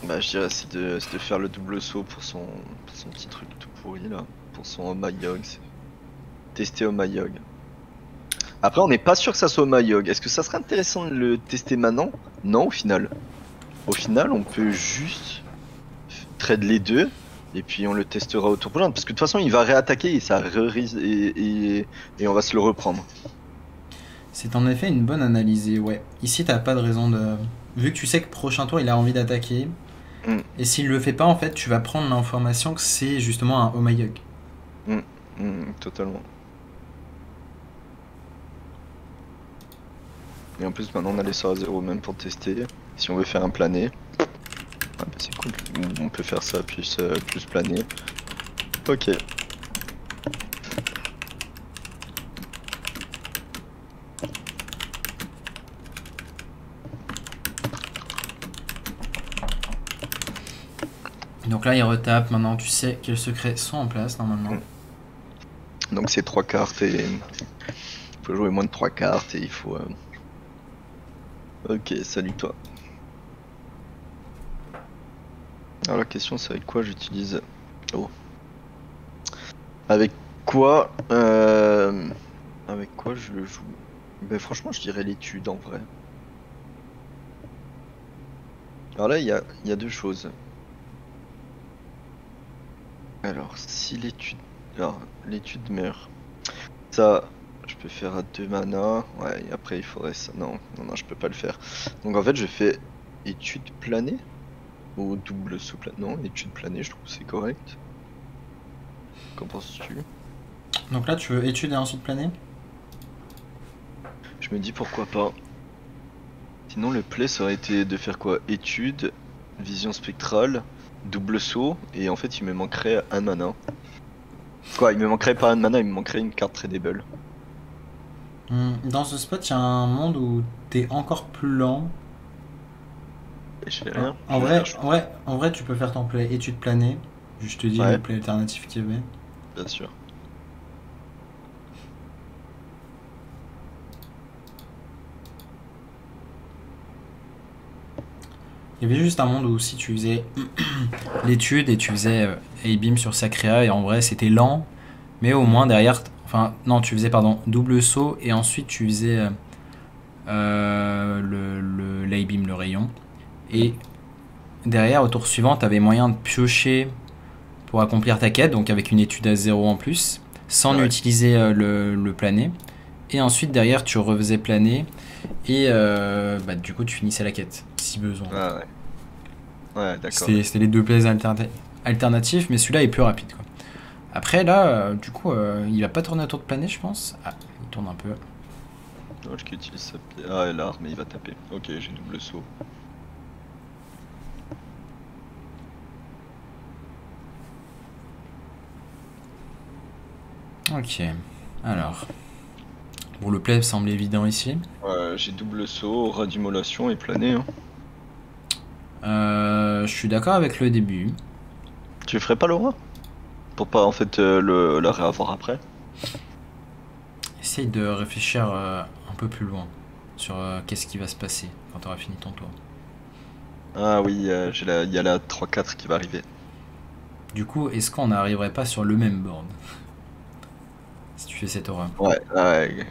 Speaker 1: bah je dirais c'est de faire le double saut pour son petit truc tout pourri là, pour son Oh My Yog. Tester Oh My Yog. Après on n'est pas sûr que ça soit Oh My Yog. Est-ce que ça serait intéressant de le tester maintenant? Non au final. Au final on peut juste trade les deux et puis on le testera au tour prochain parce que de toute façon il va réattaquer et ça et on va se le reprendre.
Speaker 2: C'est en effet une bonne analyse, ouais. Ici, t'as pas de raison de. Vu que tu sais que prochain tour, il a envie d'attaquer,
Speaker 1: Mm,
Speaker 2: et s'il le fait pas, en fait, tu vas prendre l'information que c'est justement un Oh My Yug.
Speaker 1: totalement. Et en plus maintenant on a les sorts à 0 même pour tester. Si on veut faire un plané. Ah bah c'est cool, on peut faire ça plus planer. Ok.
Speaker 2: Donc là, il retape. Maintenant, tu sais quels secrets sont en place normalement.
Speaker 1: Donc c'est 3 cartes et il faut jouer moins de 3 cartes et il faut... Ok, salut toi. Alors la question c'est avec quoi j'utilise... Oh. Avec quoi Avec quoi je le joue? Ben franchement je dirais l'étude en vrai. Alors là il y a deux choses. Alors si l'étude... Alors l'étude meurt. Ça je peux faire à 2 mana. Ouais et après il faudrait ça. Non, je peux pas le faire. Donc en fait je fais étude planée. Ou double sous planée. Non, étude planée je trouve que c'est correct. Qu'en penses-tu?
Speaker 2: Donc là, tu veux étude et ensuite planer?
Speaker 1: Je me dis pourquoi pas. Sinon le play ça aurait été de faire quoi? Étude, vision spectrale, double saut, et en fait il me manquerait un mana. Quoi, il me manquerait pas un mana, il me manquerait une carte tradable.
Speaker 2: Dans ce spot, il y a un monde où t'es encore plus lent.
Speaker 1: Et je fais rien.
Speaker 2: En vrai, en vrai, tu peux faire ton play étude planée. Je te dis
Speaker 1: Ouais,
Speaker 2: le play alternatif qu'il y avait.
Speaker 1: bien sûr.
Speaker 2: Il y avait juste un monde où si tu faisais l'étude et tu faisais A-beam sur sa créa et en vrai c'était lent, Mais au moins derrière, enfin non, tu faisais pardon double saut et ensuite tu faisais l'A-beam, le rayon. Et derrière, au tour suivant, tu avais moyen de piocher pour accomplir ta quête, donc avec une étude à 0 en plus, sans utiliser le plané. Et ensuite derrière, tu refaisais planer et bah, du coup tu finissais la quête si besoin.
Speaker 1: Ah ouais. Ouais, d'accord.
Speaker 2: C'était les deux plays alternatifs, mais celui-là est plus rapide, quoi. Après là, du coup, il va pas tourner autour de planer, je pense. Ah, il tourne un peu.
Speaker 1: Doge qui utilise sa pied. Ah, et l'arme, mais il va taper. Ok, j'ai double saut.
Speaker 2: Ok, alors. Bon, le play semble évident ici.
Speaker 1: J'ai double saut, aura d'immolation et planer. Hein.
Speaker 2: Je suis d'accord avec le début.
Speaker 1: Tu ferais pas l'aura? Pour pas en fait la réavoir après?
Speaker 2: Essaye de réfléchir un peu plus loin sur qu'est-ce qui va se passer quand tu auras fini ton tour.
Speaker 1: Ah oui, il y a la 3-4 qui va arriver.
Speaker 2: Du coup, est-ce qu'on n'arriverait pas sur le même board si tu fais cette aura?
Speaker 1: Ouais,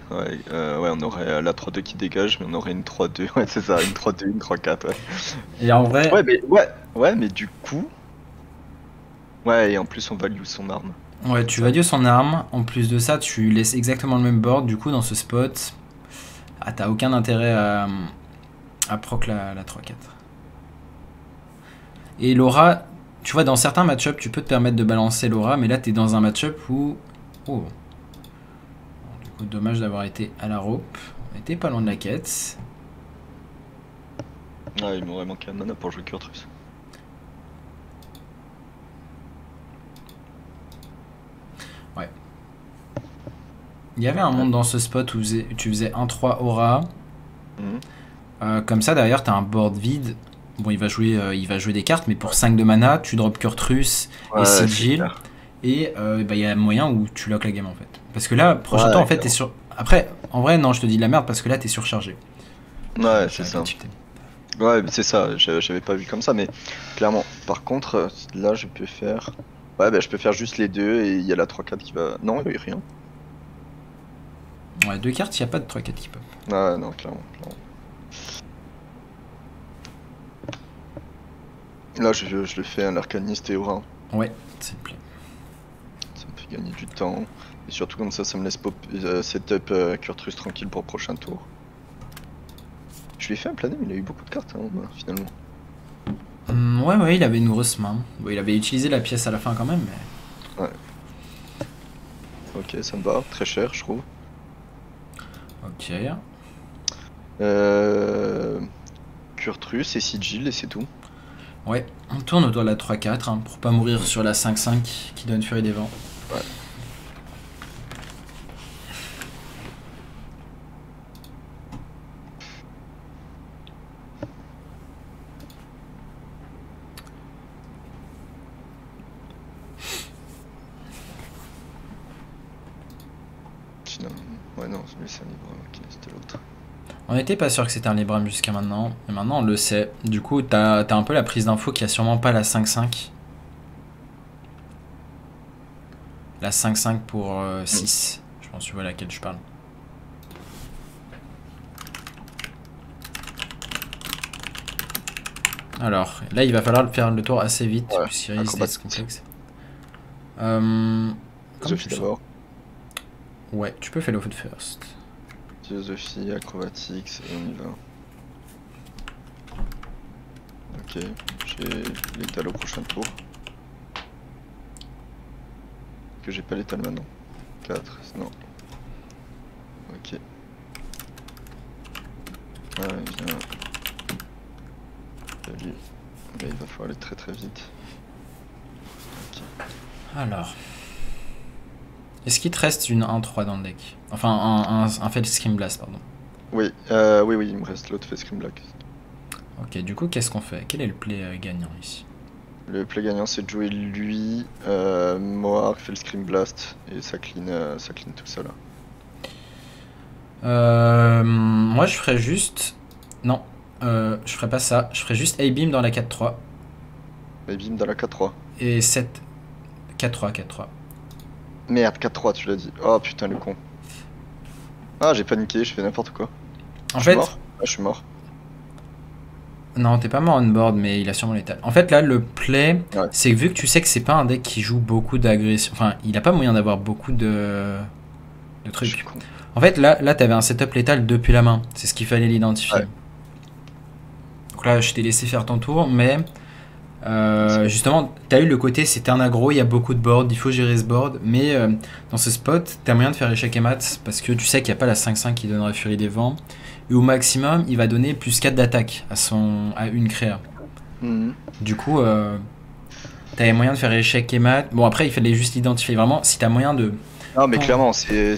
Speaker 1: on aurait la 3-2 qui dégage, mais on aurait une 3-2. Ouais, c'est ça, une 3-2, une 3-4. Ouais.
Speaker 2: Et en vrai.
Speaker 1: Ouais, mais du coup. Ouais, et en plus, on value son arme.
Speaker 2: Ouais, tu values son arme. En plus de ça, tu laisses exactement le même board. Du coup, dans ce spot, ah, t'as aucun intérêt à proc la 3-4. Et l'aura, tu vois, dans certains match-up, tu peux te permettre de balancer l'aura, mais là, t'es dans un match-up où. Oh. Du coup, dommage d'avoir été à la rope. On était pas loin de la quête.
Speaker 1: Ah, il m'aurait manqué un mana pour jouer Kurtrus.
Speaker 2: Ouais. Il y avait un monde dans ce spot où tu faisais 1-3 aura. Comme ça, derrière, t'as un board vide. Bon, il va jouer des cartes, mais pour 5 de mana, tu drops Kurtrus et Sigil. Et il y a moyen où tu lock la game en fait. Parce que là, prochain tour, en fait, t'es sur. Après, en vrai, non, je te dis de la merde parce que là, t'es surchargé.
Speaker 1: Ouais, c'est ça. Ouais, c'est ça, j'avais pas vu comme ça, mais clairement. Par contre, là, je peux faire. Ouais, bah, je peux faire juste les deux et il y a la 3-4 qui va. Non, il y a rien.
Speaker 2: Ouais, deux cartes, il n'y a pas de 3-4 qui pop.
Speaker 1: Ah, non, clairement. Là, je le fais un arcaniste et aura.
Speaker 2: Ouais, s'il te plaît.
Speaker 1: Ça me fait gagner du temps. Et surtout, comme ça me laisse setup Kurtrus tranquille pour le prochain tour. Je lui ai fait un plané, mais il a eu beaucoup de cartes, hein, finalement.
Speaker 2: Ouais, il avait une grosse main. Bon, il avait utilisé la pièce à la fin quand même, mais.
Speaker 1: Ouais. Ok, ça me va. Très cher, je trouve.
Speaker 2: Ok.
Speaker 1: Kurtrus et Sigil, et c'est tout.
Speaker 2: Ouais, on tourne autour de la 3-4 hein, pour pas mourir sur la 5-5 qui donne Furie des Vents.
Speaker 1: Ouais. Ouais, non, c'est un livre, ok, c'était l'autre.
Speaker 2: On n'était pas sûr que c'était un Libram jusqu'à maintenant, et maintenant on le sait. Du coup, t'as un peu la prise d'info qui a sûrement pas la 5-5. La 5-5 pour 6, je pense que tu vois laquelle je parle. Alors, là il va falloir faire le tour assez vite, puisqu'il risque d'être complexe.
Speaker 1: Philosophie d'abord.
Speaker 2: Ouais, tu peux faire le foot first.
Speaker 1: Philosophie, acrobatics, et on y va. Ok, j'ai l'étal au prochain tour. Que j'ai pas l'étal maintenant. 4, non. Ok. Ah, viens. Salut. Là, il va falloir aller très vite. Ok.
Speaker 2: Alors. Est-ce qu'il te reste une 1-3 dans le deck? Enfin, un Fell Scream Blast, pardon.
Speaker 1: Oui, il me reste l'autre Fell Scream Blast.
Speaker 2: Ok, du coup, qu'est-ce qu'on fait? Quel est le play gagnant ici?
Speaker 1: Le play gagnant, c'est de jouer lui, Moar, Fell Scream Blast, et ça clean tout ça là.
Speaker 2: Moi, je ferais juste... Non, je ferais pas ça. Je ferais juste A-Beam dans la 4-3.
Speaker 1: A-Beam dans la 4-3.
Speaker 2: Et 7... 4-3.
Speaker 1: Merde, 4-3, tu l'as dit. Oh putain, le con. Ah, j'ai paniqué, je fais n'importe quoi.
Speaker 2: En
Speaker 1: Je suis
Speaker 2: fait,
Speaker 1: mort. Ah, je suis mort.
Speaker 2: non, t'es pas mort on board, mais il a sûrement l'étal. En fait, là, le play,
Speaker 1: Ouais.
Speaker 2: c'est que vu que tu sais que c'est pas un deck qui joue beaucoup d'agression, enfin, il a pas moyen d'avoir beaucoup de
Speaker 1: Je
Speaker 2: trucs.
Speaker 1: suis con.
Speaker 2: En fait, là t'avais un setup létal depuis la main. C'est ce qu'il fallait l'identifier.
Speaker 1: Ouais.
Speaker 2: Donc là, je t'ai laissé faire ton tour, mais justement, t'as eu le côté c'était un aggro, il y a beaucoup de board, il faut gérer ce board, mais dans ce spot, t'as moyen de faire échec et mat parce que tu sais qu'il n'y a pas la 5-5 qui donnerait Furie des Vents. Et au maximum, il va donner plus 4 d'attaque à une créa.
Speaker 1: Mhm.
Speaker 2: Du coup, t'avais moyen de faire échec et mat. Bon, après, il fallait juste l'identifier. Vraiment, si t'as moyen de.
Speaker 1: Non, mais
Speaker 2: Attends.
Speaker 1: clairement, c'est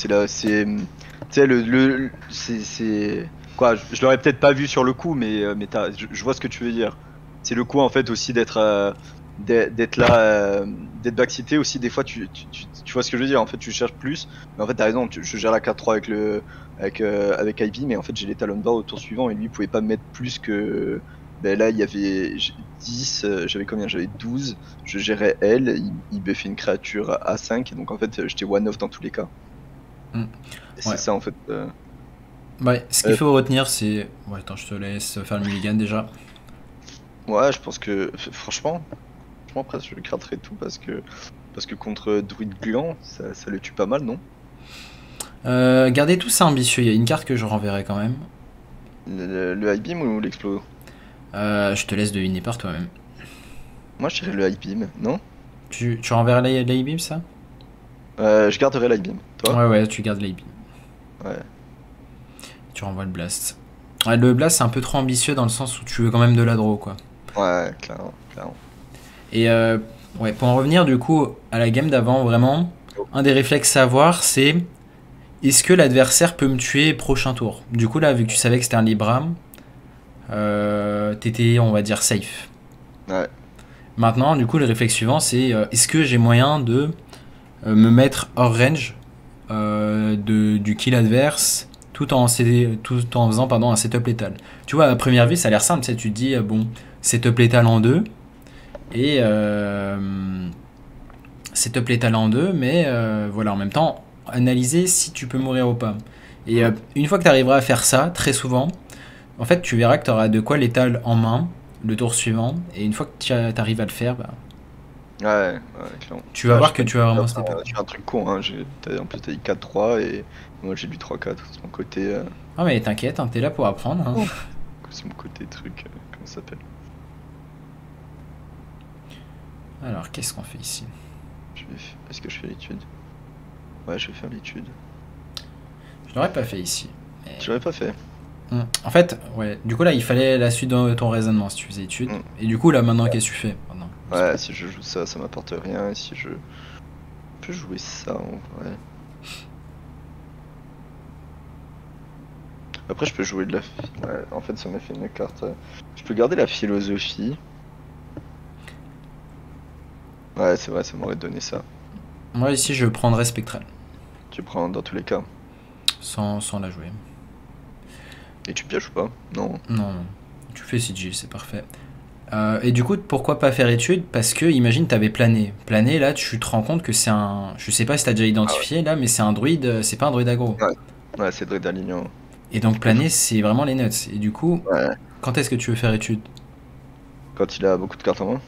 Speaker 1: là, c'est. Tu sais, c'est. Quoi, je l'aurais peut-être pas vu sur le coup, mais je vois ce que tu veux dire. C'est le coup, en fait, aussi d'être là, d'être backseaté aussi. Des fois, tu vois ce que je veux dire. En fait, tu cherches plus. Mais en fait, t'as raison, je gère la 4-3 avec Ivy, mais en fait, j'ai les talons bas au tour suivant et lui, il pouvait pas me mettre plus que. Ben là, il y avait 10, j'avais combien? J'avais 12, je gérais elle, il buffait une créature à 5, et donc en fait, j'étais one-off dans tous les cas.
Speaker 2: Mm.
Speaker 1: Et
Speaker 2: Ouais.
Speaker 1: c'est ça en fait.
Speaker 2: Ouais, ce qu'il faut retenir, c'est. Ouais, attends, je te laisse faire le mulligan déjà.
Speaker 1: Ouais, je pense que franchement, presque je craterais tout parce que contre Druid Gland, ça le tue pas mal, non?
Speaker 2: Gardez tout ça ambitieux. Il y a une carte que je renverrai quand même.
Speaker 1: Le high beam ou l'explo?
Speaker 2: Je te laisse deviner par toi-même.
Speaker 1: Moi, je dirais le high beam, non?
Speaker 2: Tu renverras l'A-Beam, ça?
Speaker 1: Je garderais l'high beam. Toi?
Speaker 2: Ouais, ouais, tu gardes l'A-Beam.
Speaker 1: Ouais.
Speaker 2: Tu renvoies le Blast. Ouais, le Blast, c'est un peu trop ambitieux dans le sens où tu veux quand même de la draw, quoi.
Speaker 1: Ouais, clairement, clairement.
Speaker 2: Et ouais, pour en revenir du coup à la game d'avant, vraiment, un des réflexes à avoir, c'est est-ce que l'adversaire peut me tuer prochain tour? Du coup, là, vu que tu savais que c'était un Libram, t'étais, on va dire, safe.
Speaker 1: Ouais.
Speaker 2: Maintenant, du coup, le réflexe suivant, c'est est-ce que j'ai moyen de me mettre hors range du kill adverse tout en faisant pardon, un setup létal. Tu vois, à première vue, ça a l'air simple. Tu te dis, bon, setup létal en 2 et setup létal en 2, mais voilà, en même temps, analyser si tu peux mourir ou pas. Et une fois que tu arriveras à faire ça, très souvent, en fait, tu verras que tu auras de quoi létal en main le tour suivant. Et une fois que tu arrives à le faire, bah,
Speaker 1: Ouais, clairement.
Speaker 2: tu vas voir que tu vas vraiment step up.
Speaker 1: J'ai un truc con, hein. En plus, t'as dit 4-3 et moi j'ai lu 3-4. C'est mon côté.
Speaker 2: Ah mais t'inquiète, hein, t'es là pour apprendre. Hein.
Speaker 1: C'est mon côté truc. Comment ça s'appelle?
Speaker 2: Alors, qu'est-ce qu'on fait ici?
Speaker 1: Est-ce que je fais l'étude? Ouais, je vais faire l'étude.
Speaker 2: Je l'aurais pas fait ici. Mais...
Speaker 1: Je l'aurais pas fait.
Speaker 2: En fait, ouais, du coup là, il fallait la suite de ton raisonnement si tu faisais étude. Et du coup, là, maintenant, qu'est-ce que tu fais maintenant?
Speaker 1: Ouais, si je joue ça, ça m'apporte rien. Et si je peux jouer ça, en vrai. Après, je peux jouer de la. Ouais, en fait, ça m'a fait une carte. Je peux garder la philosophie. Ouais, c'est vrai, ça m'aurait donné ça.
Speaker 2: Moi, ici, je prendrais Spectral.
Speaker 1: Tu prends dans tous les cas.
Speaker 2: Sans la jouer.
Speaker 1: Et tu pioches ou pas? Non.
Speaker 2: Non, tu fais CG, c'est parfait. Et du coup, pourquoi pas faire étude? Parce que, imagine, t'avais plané. Plané, là, tu te rends compte que c'est un. Je sais pas si t'as déjà identifié, là, mais c'est un druide, c'est pas un druide aggro.
Speaker 1: Ouais, c'est druide alignant.
Speaker 2: Et donc, plané, c'est vraiment les nuts. Et du coup,
Speaker 1: Ouais.
Speaker 2: quand est-ce que tu veux faire étude?
Speaker 1: Quand il a beaucoup de cartes en main.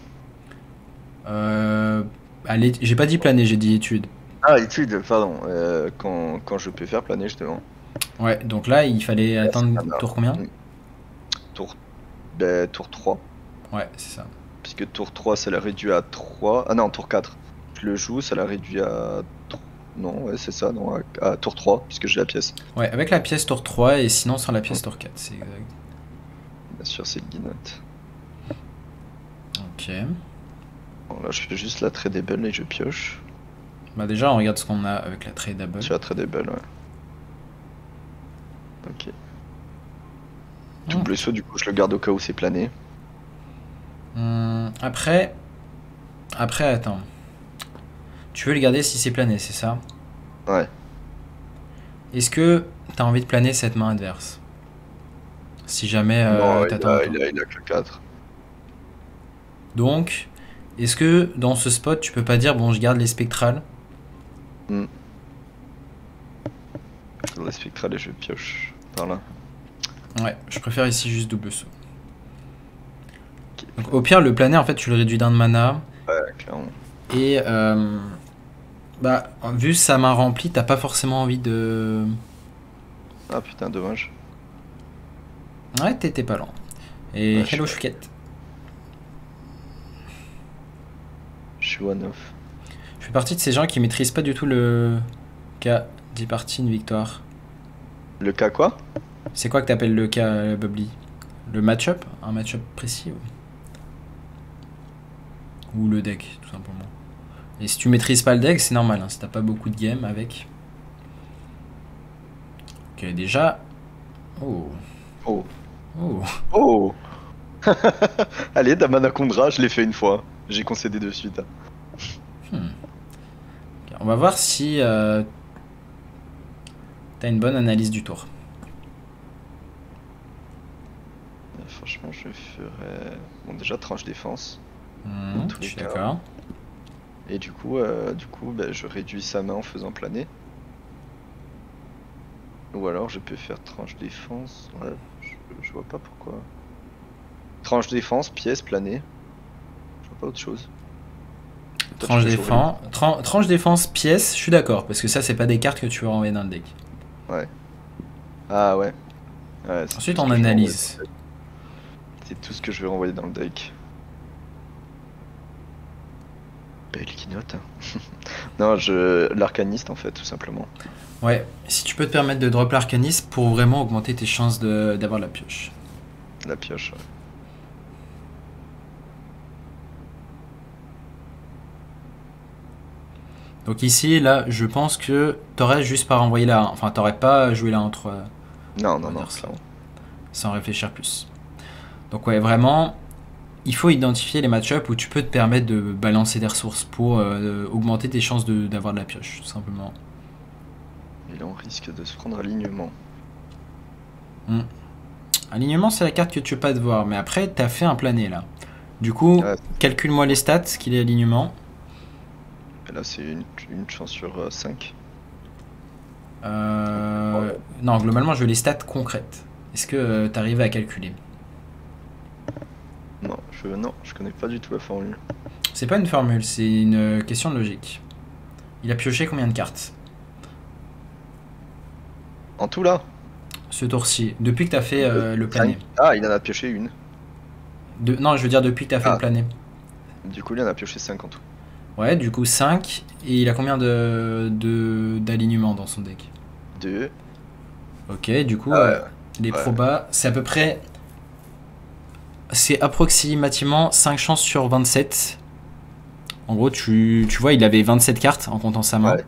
Speaker 2: Allez, j'ai pas dit planer, j'ai dit étude.
Speaker 1: Ah, étude, pardon. Quand je peux faire planer, justement.
Speaker 2: Ouais, donc là, il fallait attendre
Speaker 1: ça
Speaker 2: tour combien?
Speaker 1: Tour 3.
Speaker 2: Ouais, c'est ça.
Speaker 1: Puisque tour 3, ça l'a réduit à 3. Ah non, tour 4. Je le joue, ça l'a réduit à. Non, ouais, c'est ça, non, à tour 3, puisque j'ai la pièce.
Speaker 2: Ouais, avec la pièce tour 3 et sinon sans la pièce tour 4, c'est exact.
Speaker 1: Bien sûr, c'est le guinotte.
Speaker 2: Ok.
Speaker 1: Bon, là, je fais juste la tradable et je pioche.
Speaker 2: Bah déjà, on regarde ce qu'on a avec la tradable.
Speaker 1: Sur la tradable, ouais. Ok. Double saut, du coup, je le garde au cas où c'est plané.
Speaker 2: Après, attends. Tu veux le garder si c'est plané, c'est ça?
Speaker 1: Ouais.
Speaker 2: Est-ce que t'as envie de planer cette main adverse? Si jamais
Speaker 1: Non,
Speaker 2: t'attends.
Speaker 1: il a que 4.
Speaker 2: Donc, est-ce que dans ce spot, tu peux pas dire, bon, je garde les spectrales
Speaker 1: Hmm. La spectrale et je pioche par là.
Speaker 2: Ouais, je préfère ici juste double saut.
Speaker 1: Ok.
Speaker 2: Donc, au pire, le planer, en fait, tu le réduis d'un de mana.
Speaker 1: Ouais, clairement.
Speaker 2: Et bah, vu sa main remplie, t'as pas forcément envie de.
Speaker 1: Ah putain, dommage.
Speaker 2: Ouais, t'étais pas lent. Et
Speaker 1: Ouais,
Speaker 2: hello chouquette.
Speaker 1: je suis one off.
Speaker 2: Je fais partie de ces gens qui maîtrisent pas du tout le cas 10 parties, une victoire.
Speaker 1: Le cas quoi?
Speaker 2: C'est quoi que t'appelles le cas Bubbly? Le match-up? Un match-up précis ou le deck, tout simplement. Et si tu maîtrises pas le deck, c'est normal, hein, si t'as pas beaucoup de game avec. Ok, déjà. Oh.
Speaker 1: Oh.
Speaker 2: Oh.
Speaker 1: Oh. Allez, Damana Kondra, je l'ai fait une fois. J'ai concédé de suite.
Speaker 2: Hmm. Ok, on va voir si t'as une bonne analyse du tour.
Speaker 1: Franchement, je ferais. Bon, déjà, tranche défense. tous
Speaker 2: Je
Speaker 1: les
Speaker 2: suis
Speaker 1: cas.
Speaker 2: d'accord.
Speaker 1: Et du coup, bah, je réduis sa main en faisant planer. Ou alors, je peux faire tranche défense. Ouais, je vois pas pourquoi. Tranche défense, pièce, planer. Je vois pas autre chose. Toi, tu veux jouer
Speaker 2: Tranche défense, pièce, je suis d'accord, parce que ça, c'est pas des cartes que tu veux renvoyer dans le deck.
Speaker 1: Ouais. Ah ouais. Ouais, c'est
Speaker 2: Ensuite,
Speaker 1: tout ce
Speaker 2: on
Speaker 1: que je vais
Speaker 2: analyse.
Speaker 1: renvoyer. C'est tout ce que je vais renvoyer dans le deck. Belle keynote. Non, l'arcaniste en fait, tout simplement.
Speaker 2: Ouais, si tu peux te permettre de drop l'arcaniste pour vraiment augmenter tes chances d'avoir la pioche.
Speaker 1: La pioche, ouais.
Speaker 2: Donc ici, là, je pense que t'aurais juste pas renvoyé la 1. Enfin, t'aurais pas joué la 1 3.
Speaker 1: Non,
Speaker 2: On
Speaker 1: non,
Speaker 2: va
Speaker 1: non,
Speaker 2: dire ça.
Speaker 1: clairement.
Speaker 2: Sans réfléchir plus. Donc ouais, vraiment, il faut identifier les match-ups où tu peux te permettre de balancer des ressources pour augmenter tes chances d'avoir de la pioche, tout simplement.
Speaker 1: Et là, on risque de se prendre alignement.
Speaker 2: Alignement, c'est la carte que tu veux pas te voir, mais après, t'as fait un plané là. Du coup,
Speaker 1: Ouais,
Speaker 2: calcule-moi les stats, qu'il est alignement.
Speaker 1: et là, c'est une chance sur 5.
Speaker 2: Non, globalement, je veux les stats concrètes. Est-ce que t'arrives à calculer?
Speaker 1: Non, je connais pas du tout la formule.
Speaker 2: C'est pas une formule, c'est une question de logique. Il a pioché combien de cartes
Speaker 1: En tout là?
Speaker 2: ce tour-ci? Depuis que t'as fait le plané.
Speaker 1: 5. Ah, il en a pioché une.
Speaker 2: Non, je veux dire depuis que t'as fait le
Speaker 1: Ah.
Speaker 2: plané.
Speaker 1: Du coup, il en a pioché 5 en tout.
Speaker 2: Ouais, du coup 5. Et il a combien d'alignement dans son deck?
Speaker 1: 2.
Speaker 2: Ok, du coup,
Speaker 1: Ah ouais,
Speaker 2: les
Speaker 1: ouais.
Speaker 2: probas, c'est à peu près. C'est approximativement 5 chances sur 27. En gros, tu vois, il avait 27 cartes en comptant sa main.
Speaker 1: Ouais.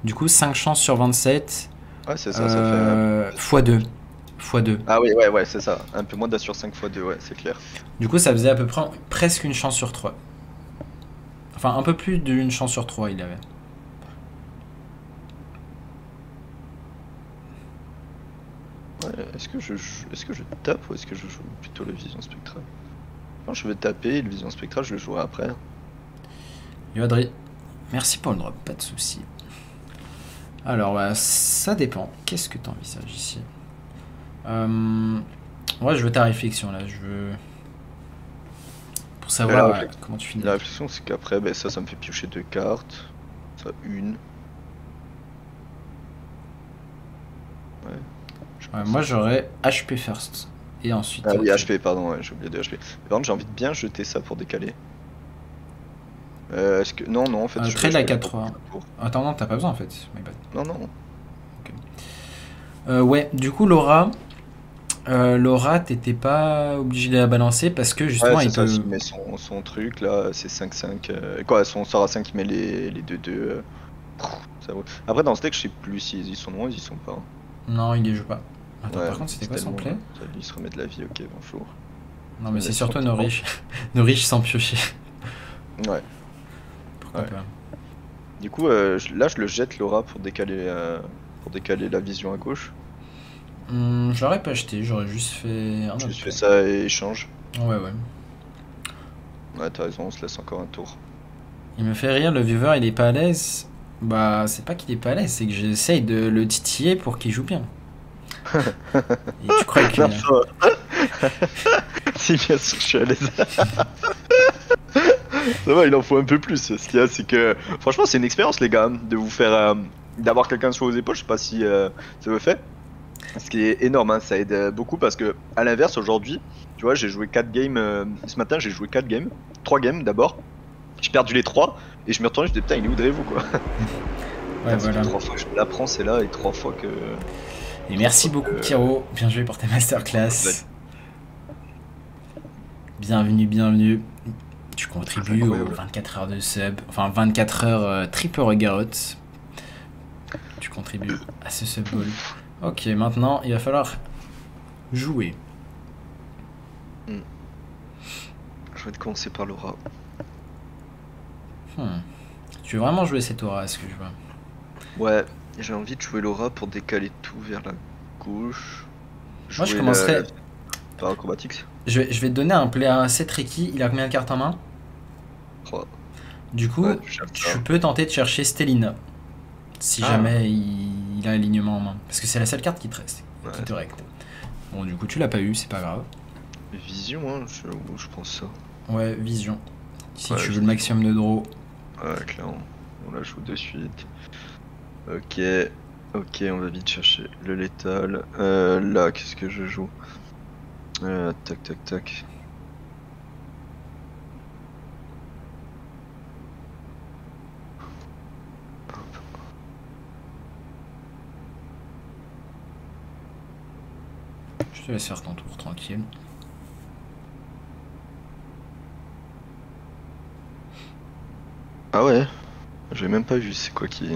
Speaker 2: Du coup, 5 chances sur 27
Speaker 1: Ouais, c'est ça, ça fait.
Speaker 2: x2. x2.
Speaker 1: Ah oui, ouais, c'est ça. Un peu moins sur 5 x 2, ouais, c'est clair.
Speaker 2: Du coup, ça faisait à peu près presque une chance sur 3. Enfin, un peu plus d'une chance sur 3, il avait.
Speaker 1: Ouais, est-ce que je tape ou est-ce que je joue plutôt la vision spectrale? Non, je vais taper et le vision spectrale, je le jouerai après.
Speaker 2: Yo Adri, merci pour le drop, pas de soucis. Alors, bah, ça dépend. Qu'est-ce que tu envisages ici? Ouais, je veux ta réflexion là. Je veux. Pour savoir comment tu finis.
Speaker 1: La réflexion, c'est qu'après, ben, ça me fait piocher 2 cartes. Ça, une. Ouais.
Speaker 2: Moi, j'aurais HP first. Et ensuite.
Speaker 1: Ah oui, HP, pardon, ouais, j'ai oublié de HP. Par contre, j'ai envie de bien jeter ça pour décaler. Est-ce que. Non, en fait.
Speaker 2: Trade la 4-3. Attends, non, t'as pas besoin en fait. My bad.
Speaker 1: Non.
Speaker 2: Okay. Ouais, du coup, Laura, t'étais pas obligé de la balancer parce que justement,
Speaker 1: ouais,
Speaker 2: il peut.
Speaker 1: Il met son truc là, c'est 5-5. Quoi, son sort à 5, il met les 2-2. Ça vaut. Après, dans ce deck, je sais plus s'ils y sont noirs, ils y sont pas.
Speaker 2: Non, il les joue pas. Attends,
Speaker 1: Ouais,
Speaker 2: par contre, c'était quoi son play?
Speaker 1: Il se remet de la vie, ok, bonjour.
Speaker 2: Non, mais c'est surtout nos riches. Nos riches sans piocher.
Speaker 1: Ouais.
Speaker 2: Pourquoi pas?
Speaker 1: Du coup, là, je le jette Laura pour décaler la vision à gauche.
Speaker 2: Je l'aurais pas acheté, j'aurais juste fait un autre.
Speaker 1: Juste fais ça et échange.
Speaker 2: Ouais.
Speaker 1: Ouais, t'as raison, on se laisse encore un tour.
Speaker 2: Il me fait rire, le viewer, il est pas à l'aise. Bah, c'est pas qu'il est pas à l'aise, c'est que j'essaye de le titiller pour qu'il joue bien. Et tu crois que...
Speaker 1: Non, ça va. Si, bien sûr, je suis à l'aise. Ça va, il en faut un peu plus. Ce qu'il y a, c'est que franchement, c'est une expérience, les gars, de vous faire, d'avoir quelqu'un sur vos épaules. Je sais pas si ça vous fait. Ce qui est énorme, hein, ça aide beaucoup parce que, à l'inverse, aujourd'hui, tu vois, j'ai joué 4 games. Ce matin, j'ai joué 4 games. 3 games d'abord. J'ai perdu les 3 et je me retournais, je me disais, putain, il est où Drevo, quoi.
Speaker 2: Ouais, voilà.
Speaker 1: 3 fois que je me la prends, c'est là, et 3 fois que.
Speaker 2: Et merci beaucoup, Pierrot. Bien joué pour ta masterclass. Bienvenue, bienvenue. Tu contribues aux 24 heures de sub, enfin 24 heures triple regarotte. Tu contribues à ce sub ball. Ok, maintenant il va falloir jouer.
Speaker 1: Je vais commencer par l'aura.
Speaker 2: Tu veux vraiment jouer cette aura, ce que je vois?
Speaker 1: Ouais, j'ai envie de jouer l'aura pour décaler tout vers la gauche.
Speaker 2: Moi je commencerai
Speaker 1: par acrobatics.
Speaker 2: Je vais te donner un play assez tricky. Il a combien de cartes en main?
Speaker 1: 3.
Speaker 2: Du coup,
Speaker 1: Ouais,
Speaker 2: tu peux tenter de chercher Stellina. Si jamais il a l'alignement en main. Parce que c'est la seule carte qui te reste.
Speaker 1: Ouais.
Speaker 2: Qui te règle. Bon, du coup, tu l'as pas eu, c'est pas grave.
Speaker 1: Vision, hein, je pense ça.
Speaker 2: Ouais, vision. Si
Speaker 1: Ouais,
Speaker 2: tu veux le maximum de draw.
Speaker 1: Ouais, clairement. On la joue de suite. Ok. Ok, on va vite chercher le létal. Là, qu'est-ce que je joue? Tac, tac, tac.
Speaker 2: Je te laisse faire ton tour tranquille.
Speaker 1: Ah ouais, j'avais même pas vu, c'est quoi qui...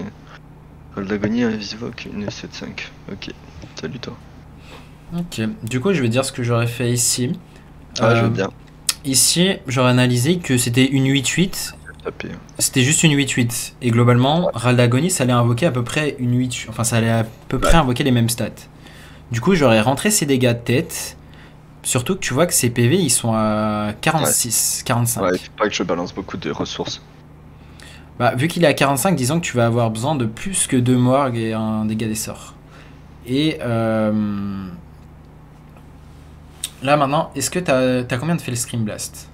Speaker 1: Rôle d'agonie, un Visvoc, une 7-5. Ok, salut toi.
Speaker 2: Ok, du coup je vais dire ce que j'aurais fait ici.
Speaker 1: Ah, je veux bien.
Speaker 2: Ici, j'aurais analysé que c'était une 8-8. C'était juste une 8-8. Et globalement, Râle d'agonie, ça allait invoquer à peu près une 8. Enfin, ça allait à peu près invoquer les mêmes stats. Du coup, j'aurais rentré ses dégâts de tête. Surtout que tu vois que ses PV, ils sont à 46, 45.
Speaker 1: Ouais, il faut pas que je balance beaucoup de ressources.
Speaker 2: Bah, vu qu'il est à 45, disons que tu vas avoir besoin de plus que 2 morgues et un dégât des sorts. Et là maintenant, est-ce que t'as combien de fait le Scream Blast?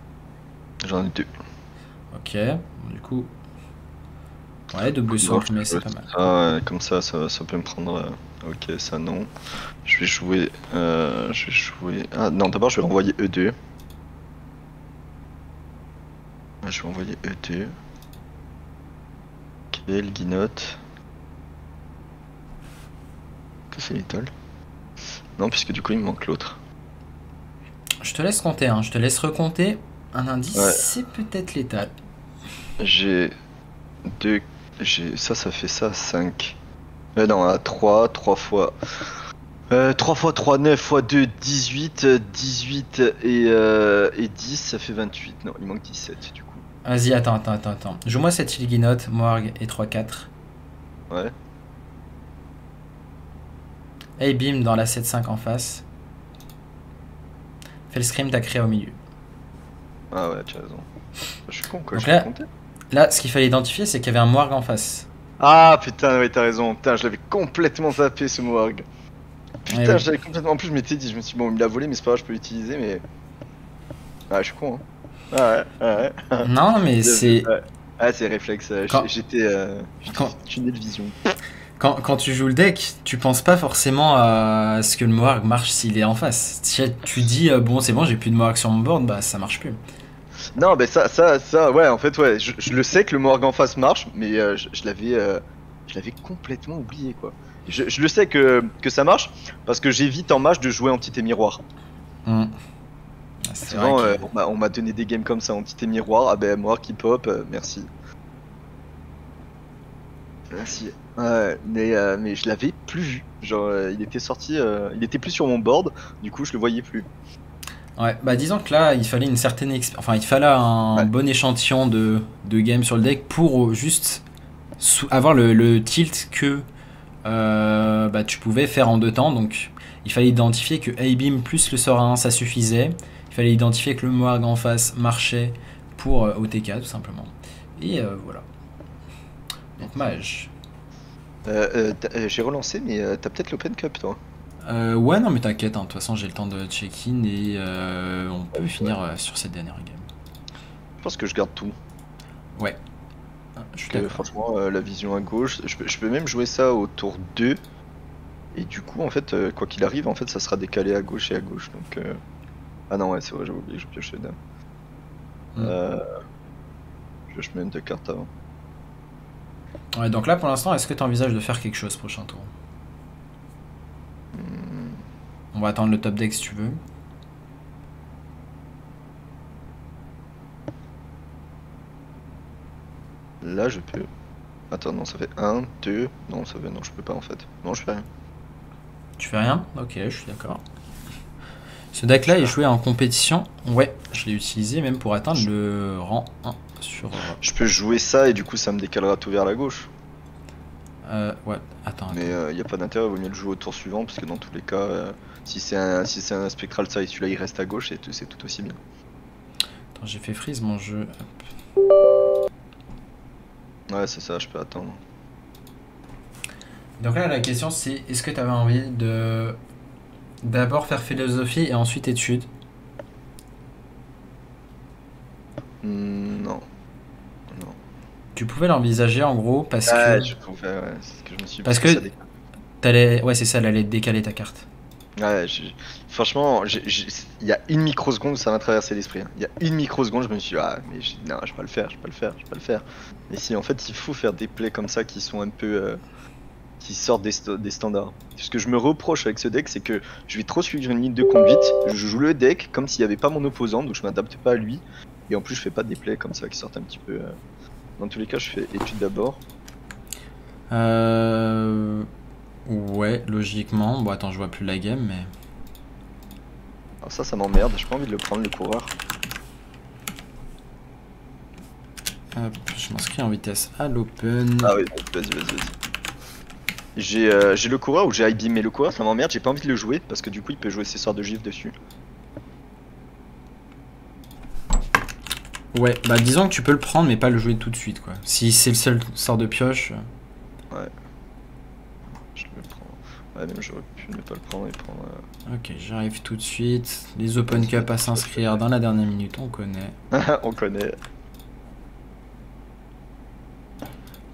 Speaker 1: J'en ai 2.
Speaker 2: Ok, du coup... Ouais, double saut, mais c'est pas mal.
Speaker 1: Ah ouais, comme ça peut me prendre... Ok, ça non. Je vais jouer... Ah non, d'abord je vais renvoyer E2. Je vais envoyer E2. Ok, le guinote. Que c'est l'étole? Non, puisque du coup il me manque l'autre.
Speaker 2: Je te laisse compter, hein. Je te laisse recompter. Un indice,
Speaker 1: Ouais.
Speaker 2: c'est peut-être létal.
Speaker 1: J'ai 2... Ça fait ça, 5. Non, à 3 fois... 3 fois 3, 9 fois 2, 18, 18 et 10, ça fait 28. Non, il manque 17 du coup.
Speaker 2: Vas-y, attends. Joue-moi cette Ilginote, Morgue et 3-4.
Speaker 1: Ouais.
Speaker 2: Et bim dans la 7-5 en face. Fais le scream, t'as créé au milieu.
Speaker 1: Ah ouais, tu as raison. Je suis con quoi,
Speaker 2: Donc
Speaker 1: je vais compter.
Speaker 2: Là, ce qu'il fallait identifier, c'est qu'il y avait un Morgue en face.
Speaker 1: Ah putain, ouais, t'as raison. Putain, je l'avais complètement zappé ce Moarg. Putain,
Speaker 2: Ouais,
Speaker 1: j'avais complètement. En plus, je m'étais dit, je me suis dit, bon, il me l'a volé, mais c'est pas grave, je peux l'utiliser, mais. Ah, je suis con, hein. Ah ouais.
Speaker 2: Non, mais c'est...
Speaker 1: Ouais. Ah, c'est réflexe. J'étais tunnel de vision.
Speaker 2: Quand tu joues le deck, tu penses pas forcément à ce que le Moarg marche s'il est en face. Tu dis, bon, c'est bon, j'ai plus de Moarg sur mon board, bah ça marche plus.
Speaker 1: Non, mais ça, ouais, en fait, ouais, je le sais que le Morgue en face marche, mais je l'avais complètement oublié, quoi. Je le sais que ça marche, parce que j'évite en match de jouer entité miroir. Souvent, on m'a donné des games comme ça, entité miroir, ah ben, Morgue qui pop, merci. Merci. Ouais, mais je l'avais plus vu. Genre, il était sorti, il était plus sur mon board, du coup, je le voyais plus.
Speaker 2: Ouais, bah disons que là, il fallait une certaine il fallait un bon échantillon de game sur le deck pour juste avoir le tilt que bah, tu pouvais faire en 2 temps. Donc, il fallait identifier que A-Beam plus le sort à 1, ça suffisait. Il fallait identifier que le Moarg en face marchait pour OTK, tout simplement. Et voilà. Donc Mage.
Speaker 1: J'ai relancé, mais t'as peut-être l'Open Cup, toi.
Speaker 2: Ouais, non, mais t'inquiète, hein, de toute façon, j'ai le temps de check-in et on peut
Speaker 1: Ouais.
Speaker 2: finir sur cette dernière game.
Speaker 1: Je pense que je garde tout.
Speaker 2: Ouais, je suis
Speaker 1: Que,
Speaker 2: d'accord.
Speaker 1: franchement, la vision à gauche, je peux même jouer ça au tour 2. Et du coup, en fait, quoi qu'il arrive, en fait, ça sera décalé à gauche et à gauche. Donc, ah non, ouais, c'est vrai, j'avais oublié que je piochais dame.
Speaker 2: Mm.
Speaker 1: Je pioche même deux cartes avant.
Speaker 2: Ouais, donc là, pour l'instant, est-ce que tu envisages de faire quelque chose prochain tour?
Speaker 1: Hmm,
Speaker 2: On va attendre le top deck si tu veux.
Speaker 1: Là, je peux. Attends, non, ça fait 1, 2. Non, ça fait. Non, je peux pas en fait. Non, je fais rien.
Speaker 2: Tu fais rien? Ok, je suis d'accord. Ce deck-là est joué en compétition. Ouais, je l'ai utilisé même pour atteindre le rang 1 sur...
Speaker 1: Je peux jouer ça et du coup, ça me décalera tout vers la gauche.
Speaker 2: ouais, attends.
Speaker 1: Mais il y a pas d'intérêt, vaut mieux le jouer au tour suivant parce que dans tous les cas, si c'est un Spectral Size, celui-là il reste à gauche et c'est tout aussi bien.
Speaker 2: Attends, j'ai fait freeze mon jeu.
Speaker 1: Ouais, c'est ça, je peux attendre.
Speaker 2: Donc là, la question c'est, est-ce que tu avais envie de d'abord faire philosophie et ensuite études?
Speaker 1: Non. Non.
Speaker 2: Tu pouvais l'envisager en gros parce
Speaker 1: Ah,
Speaker 2: que
Speaker 1: je pouvais, ouais, c'est ce que je me suis
Speaker 2: parce
Speaker 1: que ça
Speaker 2: que t'allais, ouais, c'est ça, elle allait décaler ta carte.
Speaker 1: Ouais, franchement, il y a une microseconde où ça m'a traversé l'esprit, hein. Il y a une microseconde, je me suis dit, ah, mais non, je vais pas le faire, je vais pas le faire, je vais pas le faire. Mais si, en fait, il faut faire des plays comme ça qui sont un peu. Qui sortent des standards. Ce que je me reproche avec ce deck, c'est que je vais trop suivre une ligne de conduite. Je joue le deck comme s'il n'y avait pas mon opposant, donc je m'adapte pas à lui. Et en plus, je fais pas des plays comme ça qui sortent un petit peu. Dans tous les cas, je fais étude d'abord.
Speaker 2: Ouais, logiquement. Bon, attends, je vois plus la game, mais...
Speaker 1: Alors ça m'emmerde, j'ai pas envie de le prendre, le coureur.
Speaker 2: Hop, je m'inscris en vitesse à l'open.
Speaker 1: Ah oui, vas-y. J'ai le coureur ou j'ai IB, mais le coureur ça m'emmerde, j'ai pas envie de le jouer parce que du coup il peut jouer ses sorts de gifle dessus.
Speaker 2: Ouais, bah disons que tu peux le prendre, mais pas le jouer tout de suite, quoi. Si c'est le seul sort de pioche...
Speaker 1: Ouais. Je le prends. Ouais, même j'aurais pu ne pas le prendre et prendre...
Speaker 2: Ok, j'arrive tout de suite. Les Open Cup à s'inscrire dans la dernière minute, on connaît.
Speaker 1: On connaît.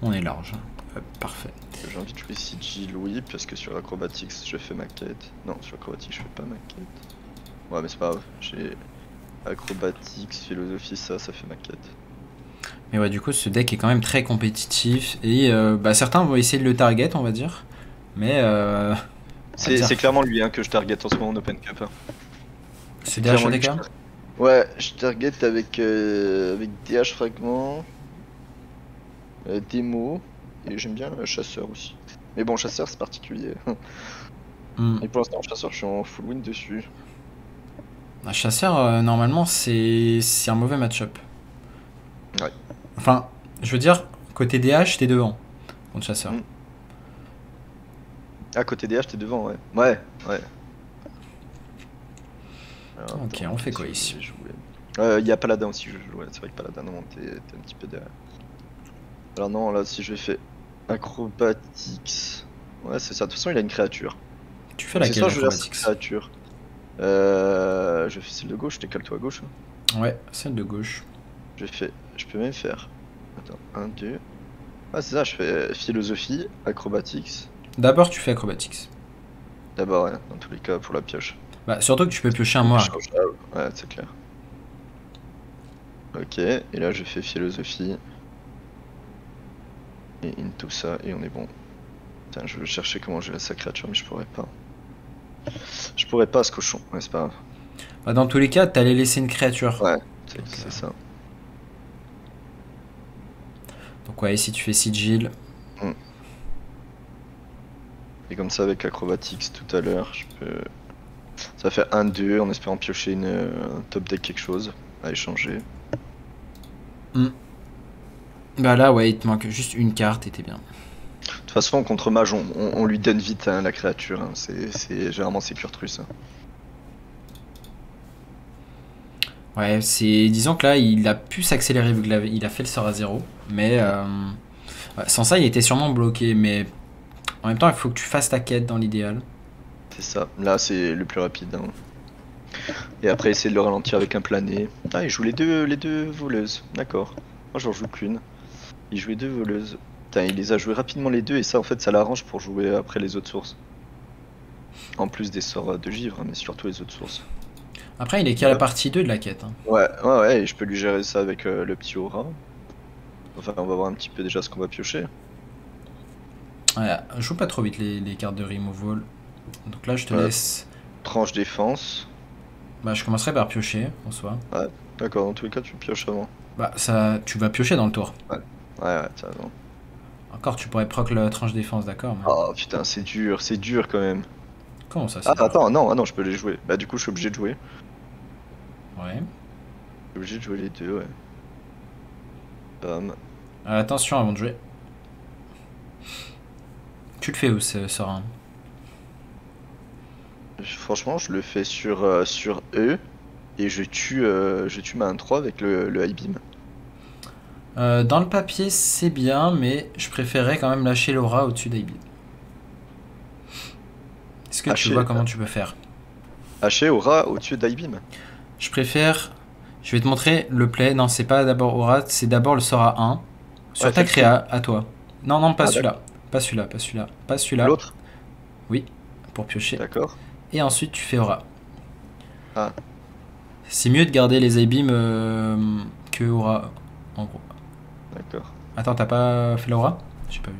Speaker 2: On est large. Hop, parfait.
Speaker 1: J'ai envie de jouer Sigil, oui, parce que sur Acrobatics je fais ma quête. Non, sur Acrobatics je fais pas ma quête. Ouais, mais c'est pas grave, j'ai Acrobatics, Philosophie, ça fait ma quête.
Speaker 2: Mais ouais, du coup, ce deck est quand même très compétitif. Et bah, certains vont essayer de le target, on va dire. Mais...
Speaker 1: c'est clairement lui hein, que je target en ce moment en Open Cup. Hein.
Speaker 2: C'est DHODK?
Speaker 1: Ouais, je target avec DH Fragment, Démo, et j'aime bien le Chasseur aussi. Mais bon, Chasseur c'est particulier. Et pour l'instant, Chasseur, je suis en full win dessus.
Speaker 2: Un chasseur, normalement, c'est un mauvais match-up.
Speaker 1: Ouais.
Speaker 2: Enfin, je veux dire, côté DH, t'es devant contre chasseur.
Speaker 1: Ah, côté DH, t'es devant, ouais. Ouais. Alors,
Speaker 2: Ok,
Speaker 1: attends,
Speaker 2: on fait quoi ici?
Speaker 1: Il y a Paladin aussi, je joue. Ouais, c'est vrai que Paladin, non, t'es un petit peu derrière. Alors, non, là, si je fais Acrobatics. Ouais, c'est ça. De toute façon, il a une créature.
Speaker 2: Tu fais laquelle, Acrobatics?
Speaker 1: Créature. Je fais celle de gauche, décale-toi à gauche.
Speaker 2: Ouais, celle de gauche.
Speaker 1: Je peux même faire. Attends, 1, 2. Ah, c'est ça, je fais Philosophie, Acrobatics.
Speaker 2: D'abord, tu fais Acrobatics.
Speaker 1: D'abord, ouais, dans tous les cas, pour la pioche.
Speaker 2: Bah, surtout que tu peux piocher un moire.
Speaker 1: Ouais, c'est clair. Ok, et là, je fais Philosophie. Et into ça, et on est bon. Putain, je veux chercher comment gérer sa créature, mais je pourrais pas. Je pourrais pas, ce cochon. Ouais, c'est pas grave.
Speaker 2: Bah, dans tous les cas, t'allais laisser une créature.
Speaker 1: Ouais, c'est ça.
Speaker 2: Donc ouais, ici tu fais Sigil.
Speaker 1: Et comme ça, avec Acrobatics tout à l'heure, je peux... Ça va faire 1-2 en espérant piocher un top deck quelque chose à échanger.
Speaker 2: Bah là, ouais, il te manque juste une carte et t'es bien.
Speaker 1: De toute façon, contre mage, on lui donne vite hein, la créature. Hein. Généralement, c'est Kurtrus. Hein.
Speaker 2: Ouais, c'est... Disons que là, il a pu s'accélérer vu qu'il a fait le sort à 0. Mais Ouais, sans ça, il était sûrement bloqué, mais en même temps, il faut que tu fasses ta quête dans l'idéal.
Speaker 1: C'est ça. Là, c'est le plus rapide. Hein. Et après, essayer de le ralentir avec un plané. Ah, il joue les deux voleuses. D'accord. Moi, j'en joue qu'une. Il jouait deux voleuses. Putain, il les a joués rapidement les deux, et ça, en fait, ça l'arrange pour jouer après les autres sources. En plus des sorts de givre, hein, mais surtout les autres sources.
Speaker 2: Après, il est qu'à la partie 2 de la quête. Hein.
Speaker 1: Ouais, et je peux lui gérer ça avec le petit aura. Enfin, on va voir un petit peu déjà ce qu'on va piocher.
Speaker 2: Ouais, joue pas trop vite les cartes de removal. Donc là, je te laisse.
Speaker 1: Tranche défense.
Speaker 2: Bah, je commencerai par piocher en soi.
Speaker 1: Ouais, d'accord, dans tous les cas, tu pioches avant.
Speaker 2: Bah, ça, tu vas piocher dans le tour.
Speaker 1: Ouais, t'as raison.
Speaker 2: Encore, tu pourrais proc la tranche défense, d'accord. Mais...
Speaker 1: Oh putain, c'est dur quand même.
Speaker 2: Comment ça,
Speaker 1: Ah,
Speaker 2: c'est dur.
Speaker 1: attends, non, je peux les jouer. Bah, du coup, je suis obligé de jouer.
Speaker 2: Ouais.
Speaker 1: Je suis obligé de jouer les deux, ouais. Bam.
Speaker 2: Attention avant de jouer. Tu le fais où, ce sort?
Speaker 1: Franchement, je le fais sur E. Et je tue ma 1-3 avec le high beam.
Speaker 2: Dans le papier, c'est bien, mais je préférerais quand même lâcher l'aura au-dessus d'Aibid. Est-ce que tu vois comment tu peux faire?
Speaker 1: Haché aura au-dessus d'high beam.
Speaker 2: Je préfère... Je vais te montrer le play. Non, c'est pas d'abord aura, c'est d'abord le sort à 1. Sur ta créa, à toi. Non, pas celui-là. Pas celui-là, pas celui-là. Pas celui-là.
Speaker 1: L'autre?
Speaker 2: Oui, pour piocher.
Speaker 1: D'accord.
Speaker 2: Et ensuite, tu fais aura.
Speaker 1: Ah.
Speaker 2: C'est mieux de garder les I-beam que aura, en gros.
Speaker 1: D'accord.
Speaker 2: Attends, t'as pas fait l'aura? J'ai pas vu.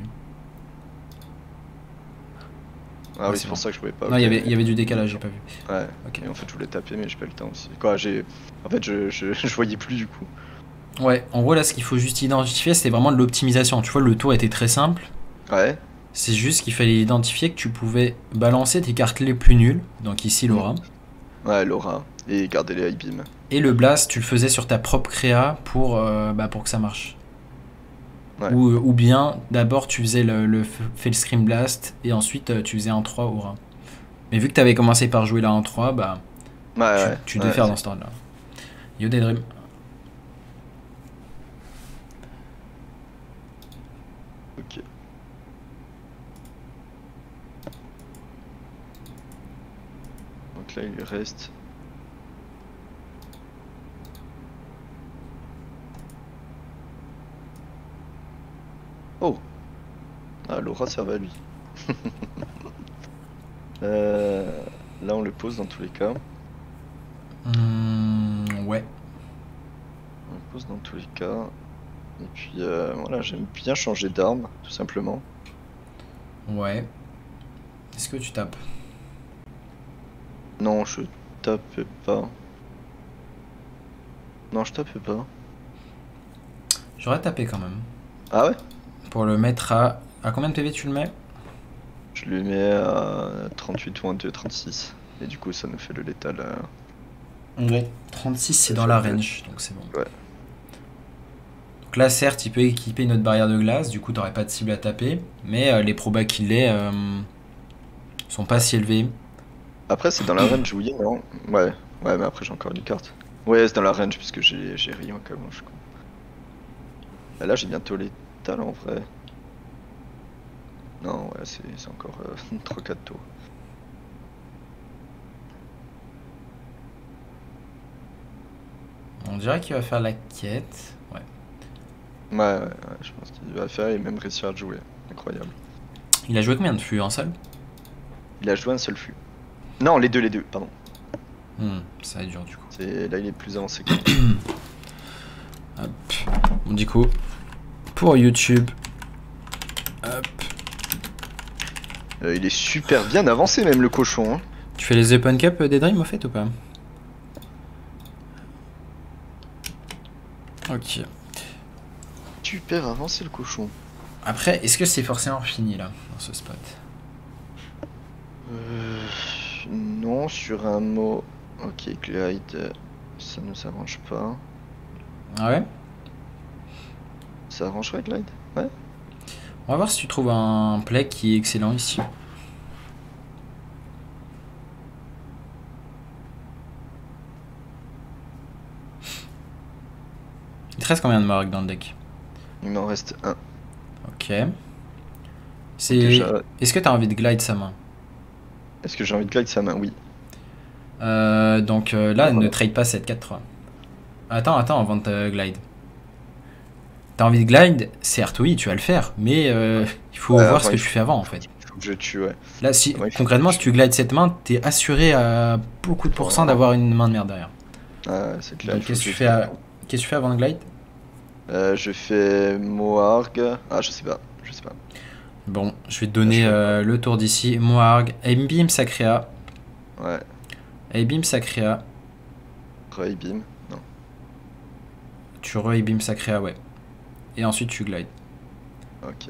Speaker 1: Ah oui, c'est pour ça que je pouvais pas.
Speaker 2: Non, il y avait du décalage, j'ai pas vu.
Speaker 1: Ouais,
Speaker 2: ok.
Speaker 1: Et en fait, je voulais taper, mais j'ai pas eu le temps aussi. Quoi, En fait, je voyais plus du coup.
Speaker 2: Ouais, en gros, là, ce qu'il faut juste identifier, c'était vraiment de l'optimisation. Tu vois, le tour était très simple.
Speaker 1: Ouais.
Speaker 2: C'est juste qu'il fallait identifier que tu pouvais balancer tes cartes les plus nulles. Donc ici, l'aura.
Speaker 1: Ouais, l'aura. Et garder les high beam.
Speaker 2: Et le blast, tu le faisais sur ta propre créa pour que ça marche.
Speaker 1: Ouais.
Speaker 2: Ou bien, d'abord, tu faisais le Scream Blast et ensuite, tu faisais un 3 aura. Mais vu que tu avais commencé par jouer là en 3, bah, tu devais faire dans ce ordre-là. Yo Daydream.
Speaker 1: Ok. Donc là, il lui reste... Oh! Ah, l'aura sert à lui. Là, on le pose dans tous les cas.
Speaker 2: Ouais.
Speaker 1: On le pose dans tous les cas. Et puis voilà, j'aime bien changer d'arme, tout simplement.
Speaker 2: Ouais. Est-ce que tu tapes?
Speaker 1: Non, je tape pas. Non, je tape pas.
Speaker 2: J'aurais tapé quand même.
Speaker 1: Ah ouais?
Speaker 2: Pour le mettre à... À combien de PV tu le mets?
Speaker 1: Je le mets à 38 ou 22, 36. Et du coup, ça nous fait le létal.
Speaker 2: Ouais. 36, c'est dans la range, donc c'est bon.
Speaker 1: Ouais.
Speaker 2: Donc là, certes, il peut équiper une autre barrière de glace, du coup, t'aurais pas de cible à taper. Mais les probas qu'il est sont pas si élevés.
Speaker 1: Après, c'est dans la range, oui, non? Ouais, mais après, j'ai encore une carte. Ouais, c'est dans la range, puisque j'ai rien quand même, je crois. Et là, j'ai bientôt létal en vrai. Non, ouais, c'est encore 3-4 tours.
Speaker 2: On dirait qu'il va faire la quête. Ouais.
Speaker 1: Ouais, je pense qu'il va faire et même réussir à jouer. Incroyable.
Speaker 2: Il a joué combien de flux en salle?
Speaker 1: Il a joué un seul flux. Non, les deux, pardon.
Speaker 2: Ça va être dur du coup.
Speaker 1: Là, il est plus avancé que moi.
Speaker 2: Hop. Bon, du coup, pour YouTube. Hop.
Speaker 1: Il est super bien avancé, même le cochon. Hein.
Speaker 2: Tu fais les Open Cup des Dreams au fait ou pas? Ok.
Speaker 1: Super avancé le cochon.
Speaker 2: Après, est-ce que c'est forcément fini là, dans ce spot?
Speaker 1: Non, sur un mot. Ok, glide, ça nous arrange pas.
Speaker 2: Ah ouais?
Speaker 1: Ça arrangerait glide? Ouais.
Speaker 2: On va voir si tu trouves un play qui est excellent ici. Il te reste combien de marques dans le deck?
Speaker 1: Il m'en reste un.
Speaker 2: Ok.
Speaker 1: Déjà,
Speaker 2: Est-ce que tu as envie de glide sa main?
Speaker 1: est-ce que j'ai envie de glide sa main? Oui.
Speaker 2: Donc là, ne trade pas cette 4-3. Attends, avant de te glide. T'as envie de glide? Certes, oui, tu vas le faire, mais il faut
Speaker 1: Ouais,
Speaker 2: voir ce
Speaker 1: avant,
Speaker 2: que tu fais avant en fait.
Speaker 1: il faut que je tue, ouais.
Speaker 2: Là,
Speaker 1: Avant, il faut que
Speaker 2: concrètement,
Speaker 1: je
Speaker 2: si tu glides cette main, t'es assuré à beaucoup de pourcents d'avoir une main de merde derrière.
Speaker 1: Ah, c'est clair, il
Speaker 2: Donc
Speaker 1: faut que je tue.
Speaker 2: qu'est-ce que tu fais avant de glide?
Speaker 1: Je fais Moarg. Ah, je sais pas. Je sais pas.
Speaker 2: Bon, je vais te
Speaker 1: Là, je
Speaker 2: donner
Speaker 1: fais pas.
Speaker 2: le tour d'ici. Moarg, Aimbeam Sacrea.
Speaker 1: Ouais.
Speaker 2: Aimbeam Sacrea.
Speaker 1: Ray Beam. Non.
Speaker 2: Tu re-Aimbeam Sacrea, ouais. Et ensuite tu glides.
Speaker 1: Ok.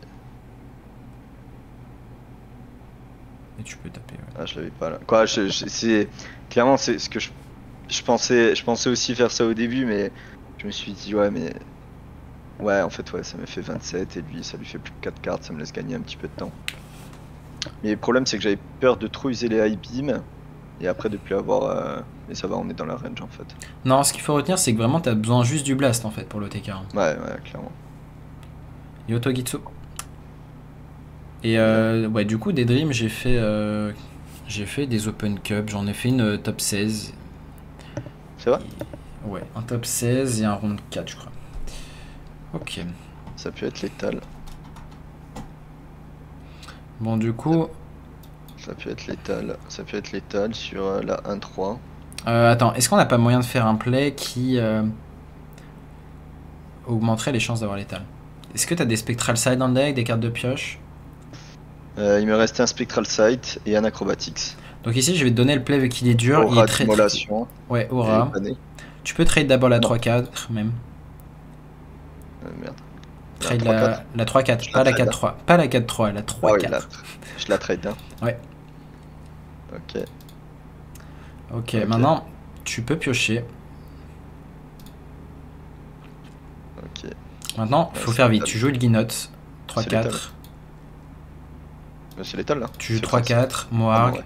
Speaker 2: Et tu peux taper, ouais.
Speaker 1: Ah, je l'avais pas là. Quoi, c'est. Clairement, c'est ce que je pensais aussi faire ça au début, mais je me suis dit, ouais, mais. Ouais, en fait, ouais, ça m'a fait 27 et lui, ça lui fait plus que 4 cartes, ça me laisse gagner un petit peu de temps. Mais le problème, c'est que j'avais peur de trop user les high beam et après de plus avoir. Mais ça va, on est dans la range en fait.
Speaker 2: Non, ce qu'il faut retenir, c'est que vraiment t'as besoin juste du blast en fait pour l'OTK.
Speaker 1: Ouais, ouais, clairement.
Speaker 2: Yotogitsu. Et ouais, du coup, des Dreams, j'ai fait des Open Cup. J'en ai fait une top 16.
Speaker 1: C'est vrai?
Speaker 2: Ouais, un top 16 et un round 4, je crois. Ok.
Speaker 1: Ça peut être létal.
Speaker 2: Bon, du coup,
Speaker 1: Ça peut être létal. Ça peut être létal sur la 1-3.
Speaker 2: attends, est-ce qu'on n'a pas moyen de faire un play qui augmenterait les chances d'avoir l'étal? Est-ce que t'as des Spectral Side en deck, des cartes de pioche?
Speaker 1: Il me restait un Spectral Sight et un Acrobatics.
Speaker 2: Donc ici, je vais te donner le play vu qu'il est dur. Il
Speaker 1: Aura
Speaker 2: est très,
Speaker 1: d'immolation
Speaker 2: ouais,
Speaker 1: et
Speaker 2: aura.
Speaker 1: pané.
Speaker 2: Tu peux trade d'abord la
Speaker 1: Non.
Speaker 2: 3-4 même.
Speaker 1: Merde.
Speaker 2: Trade
Speaker 1: 3-4.
Speaker 2: la 3-4,
Speaker 1: Je
Speaker 2: pas
Speaker 1: la
Speaker 2: la
Speaker 1: trade,
Speaker 2: 4-3. Pas la 4-3, la
Speaker 1: Ah oui,
Speaker 2: 3-4.
Speaker 1: je la trade. Hein.
Speaker 2: Ouais.
Speaker 1: Ok.
Speaker 2: Ok,
Speaker 1: Ok.
Speaker 2: maintenant, tu peux piocher.
Speaker 1: Ok.
Speaker 2: Maintenant,
Speaker 1: Ouais,
Speaker 2: faut
Speaker 1: c'est
Speaker 2: faire vite.
Speaker 1: létal.
Speaker 2: Tu joues le Guinotte.
Speaker 1: C'est létal.
Speaker 2: 3-4.
Speaker 1: C'est létal là.
Speaker 2: Tu joues
Speaker 1: C'est pas ça.
Speaker 2: 3-4,
Speaker 1: Ah non,
Speaker 2: Moarg.
Speaker 1: ouais.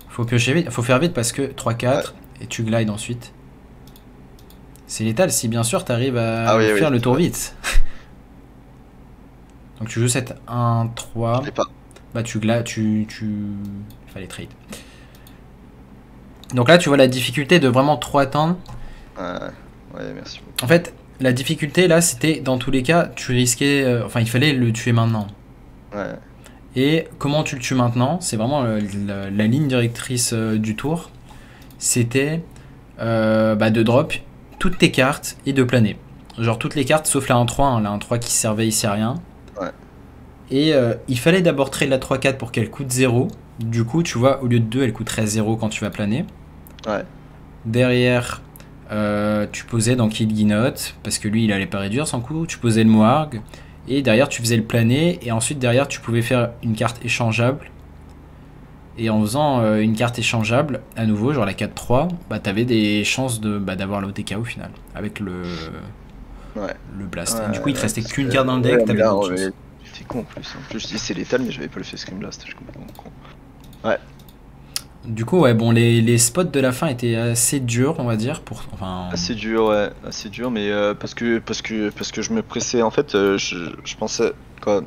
Speaker 2: Faut piocher vite. Faut faire vite parce que
Speaker 1: Ouais.
Speaker 2: 3-4 et tu glides ensuite. C'est létal si bien sûr t'arrives
Speaker 1: Ah
Speaker 2: à
Speaker 1: oui,
Speaker 2: faire
Speaker 1: oui.
Speaker 2: le tour vite. Donc tu joues cette 1-3.
Speaker 1: Je l'ai pas.
Speaker 2: Bah fallait trade. Donc là tu vois la difficulté de vraiment trop attendre.
Speaker 1: Ouais, merci beaucoup.
Speaker 2: En fait, la difficulté là c'était dans tous les cas, tu risquais. Enfin, il fallait le tuer maintenant.
Speaker 1: Ouais.
Speaker 2: Et comment tu le tues maintenant? C'est vraiment la ligne directrice du tour. C'était de drop toutes tes cartes et de planer. Genre toutes les cartes sauf la 1-3, hein, la 1-3 qui servait ici à rien.
Speaker 1: Ouais.
Speaker 2: Et il fallait d'abord trade la 3-4 pour qu'elle coûte 0. Du coup, tu vois, au lieu de 2, elle coûterait 0 quand tu vas planer.
Speaker 1: Ouais.
Speaker 2: Derrière, tu posais donc il Guinotte, parce que lui, il allait pas réduire son coût. Tu posais le Moarg. Et derrière, tu faisais le planer. Et ensuite, derrière, tu pouvais faire une carte échangeable. Et en faisant une carte échangeable, à nouveau, genre la 4-3, bah, t'avais des chances d'avoir l'OTK au final. Avec le
Speaker 1: Ouais.
Speaker 2: blast.
Speaker 1: Ouais,
Speaker 2: Et du coup, il te
Speaker 1: ouais,
Speaker 2: restait
Speaker 1: parce
Speaker 2: qu'une
Speaker 1: que-
Speaker 2: carte dans le
Speaker 1: ouais,
Speaker 2: deck,
Speaker 1: mais
Speaker 2: t'avais
Speaker 1: là,
Speaker 2: beaucoup de chance.
Speaker 1: j'étais con en plus. En plus, je dis c'est létal, mais j'avais pas le fait Scream Blast. Je suis complètement con. Ouais.
Speaker 2: Du coup, ouais, bon, les spots de la fin étaient assez durs, on va dire. Enfin,
Speaker 1: Assez dur, ouais. Assez dur, mais parce que je me pressais. En fait, je pensais. Quoi.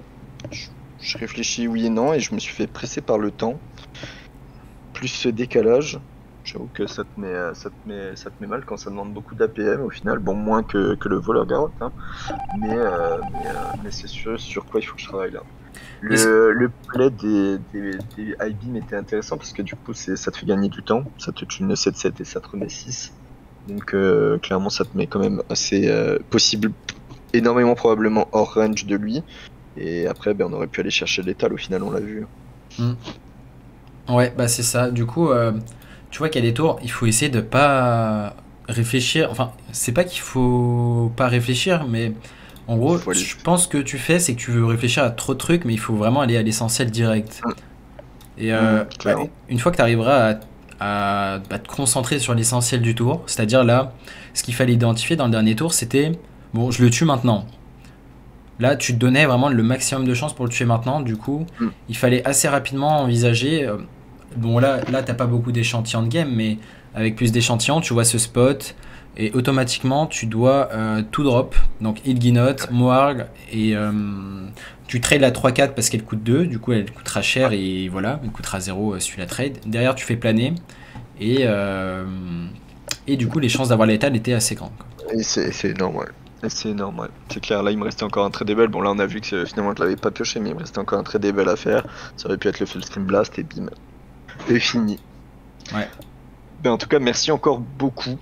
Speaker 1: Je réfléchis oui et non, et je me suis fait presser par le temps. Plus ce décalage. J'avoue que ça te met mal quand ça demande beaucoup d'APM au final. Bon, moins que le voleur garotte, hein. Mais c'est sur quoi il faut que je travaille là. Le play des high beam était intéressant parce que du coup ça te fait gagner du temps, ça te tue une 7-7 et ça te remet 6. Donc clairement ça te met quand même assez possible, énormément probablement hors range de lui. Et après on aurait pu aller chercher l'étal au final, on l'a vu.
Speaker 2: ouais, bah c'est ça. Du coup, tu vois qu'il y a des tours, il faut essayer de pas réfléchir. Enfin, c'est pas qu'il faut pas réfléchir, mais en gros,
Speaker 1: Faut aller
Speaker 2: je pense que tu fais, c'est que tu veux réfléchir à trop de trucs, mais il faut vraiment aller à l'essentiel direct. Et
Speaker 1: clairement.
Speaker 2: une fois que tu arriveras à te concentrer sur l'essentiel du tour, c'est-à-dire là, ce qu'il fallait identifier dans le dernier tour, c'était bon, je le tue maintenant. Là, tu te donnais vraiment le maximum de chances pour le tuer maintenant. Du coup, il fallait assez rapidement envisager. Bon, là t'as pas beaucoup d'échantillons de game, mais avec plus d'échantillons, tu vois ce spot. et automatiquement tu dois tout drop. Donc Ilginot, Moarg et tu trades la 3-4 parce qu'elle coûte 2, du coup elle coûtera cher et voilà, elle coûtera 0 si tu la trade. Derrière tu fais planer et du coup les chances d'avoir l'étal étaient assez grandes, quoi.
Speaker 1: Et c'est énorme, ouais. Et c'est énorme, ouais. C'est clair, là il me restait encore un tradable. Bon, là on a vu que finalement je l'avais pas pioché, mais il me restait encore un tradable à faire. Ça aurait pu être le full stream blast et bim. Et fini.
Speaker 2: Ouais.
Speaker 1: Ben, en tout cas, merci encore beaucoup.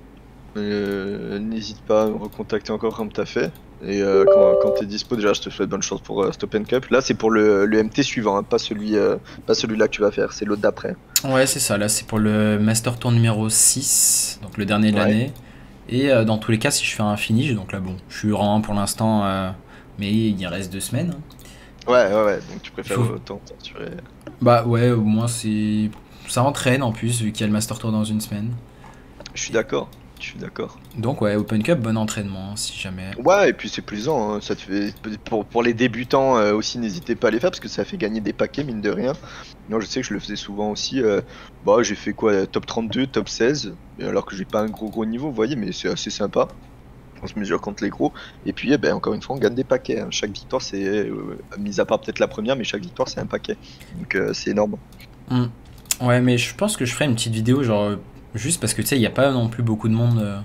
Speaker 1: N'hésite pas à me recontacter encore comme t'as fait. Et quand t'es dispo, déjà, je te souhaite bonne chance pour Stop and Cup. Là, c'est pour le MT suivant, hein, pas celui-là que tu vas faire, c'est l'autre d'après.
Speaker 2: Ouais, c'est ça, là c'est pour le Master Tour numéro 6, donc le dernier de
Speaker 1: Ouais.
Speaker 2: l'année. Et dans tous les cas, si je fais un finish, donc là bon, je suis rang 1 pour l'instant, mais il reste 2 semaines, hein.
Speaker 1: Ouais, donc tu préfères
Speaker 2: Faut-
Speaker 1: autant t'assurer.
Speaker 2: Bah ouais, au moins c'est. Ça entraîne en plus, vu qu'il y a le Master Tour dans une semaine.
Speaker 1: Je suis d'accord, je suis d'accord.
Speaker 2: Donc ouais, Open Cup, bon entraînement, hein, si jamais.
Speaker 1: Ouais, et puis c'est plaisant, hein, ça te fait pour les débutants aussi, n'hésitez pas à les faire parce que ça fait gagner des paquets mine de rien. Moi je sais que je le faisais souvent aussi. Bah j'ai fait quoi, top 32, top 16, et alors que j'ai pas un gros niveau, vous voyez, mais c'est assez sympa. On se mesure contre les gros. Et puis ben, encore une fois on gagne des paquets, hein. Chaque victoire c'est, mis à part peut-être la première, mais chaque victoire c'est un paquet. Donc c'est énorme.
Speaker 2: Hmm. Ouais, mais je pense que je ferai une petite vidéo, genre, juste parce que tu sais, il n'y a pas non plus beaucoup de monde.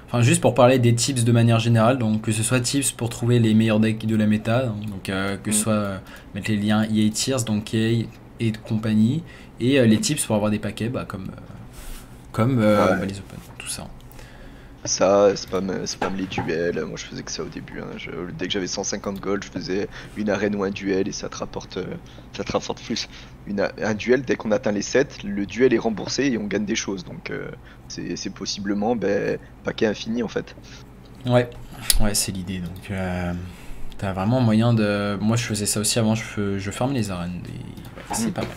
Speaker 2: Enfin, juste pour parler des tips de manière générale, donc que ce soit tips pour trouver les meilleurs decks de la méta, donc que ce
Speaker 1: Mm.
Speaker 2: soit mettre les liens EA Tiers, donc EA et de compagnie, et les tips pour avoir des paquets, bah, comme bah,
Speaker 1: Ouais.
Speaker 2: les Open, tout ça.
Speaker 1: Ça, spam les duels. Moi, je faisais que ça au début, hein. Dès que j'avais 150 gold, je faisais une arène ou un duel et ça te rapporte plus. Un duel, dès qu'on atteint les 7, le duel est remboursé et on gagne des choses. Donc, c'est possiblement ben, paquet infini en fait.
Speaker 2: Ouais, ouais, c'est l'idée, donc t'as vraiment moyen de. Moi, je faisais ça aussi avant, je ferme les arènes, et ouais, c'est pas mal.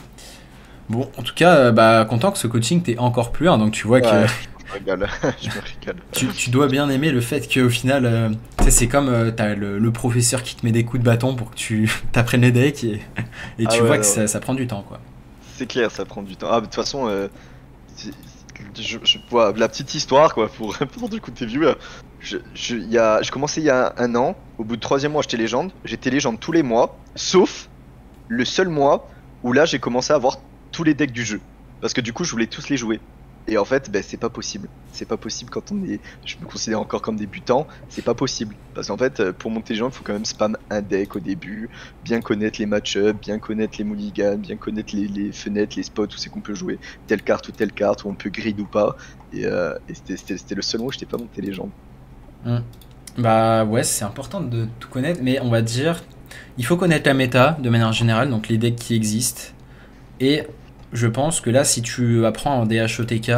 Speaker 2: Bon, en tout cas, bah, content que ce coaching t'ait encore plu, hein, donc tu vois que
Speaker 1: Ouais, je me régale. Je me régale.
Speaker 2: tu dois bien aimer le fait qu'au final, tu sais, c'est comme t'as le professeur qui te met des coups de bâton pour que tu t'apprennes les decks et
Speaker 1: Ah
Speaker 2: tu vois
Speaker 1: ouais,
Speaker 2: que
Speaker 1: non, ouais.
Speaker 2: ça prend du temps, quoi.
Speaker 1: C'est clair, ça prend du temps. Ah, mais de toute façon, je vois la petite histoire quoi pour du coup tes viewers. Je commençais il y a un an. Au bout de troisième mois, j'étais légende. J'étais légende tous les mois, sauf le seul mois où là j'ai commencé à avoir tous les decks du jeu. Parce que du coup, je voulais tous les jouer. Et en fait, ben, c'est pas possible. C'est pas possible quand on est. Je me considère encore comme débutant. C'est pas possible. Parce qu'en fait, pour monter légende, il faut quand même spam un deck au début, bien connaître les match-ups, bien connaître les mulligans, bien connaître les fenêtres, les spots où c'est qu'on peut jouer telle carte ou telle carte, où on peut grid ou pas. Et c'était le seul mois où j'étais pas monté légende.
Speaker 2: Hmm. Bah ouais, c'est important de tout connaître, mais on va dire, il faut connaître la méta de manière générale, donc les decks qui existent. Et je pense que là, si tu apprends en DHOTK,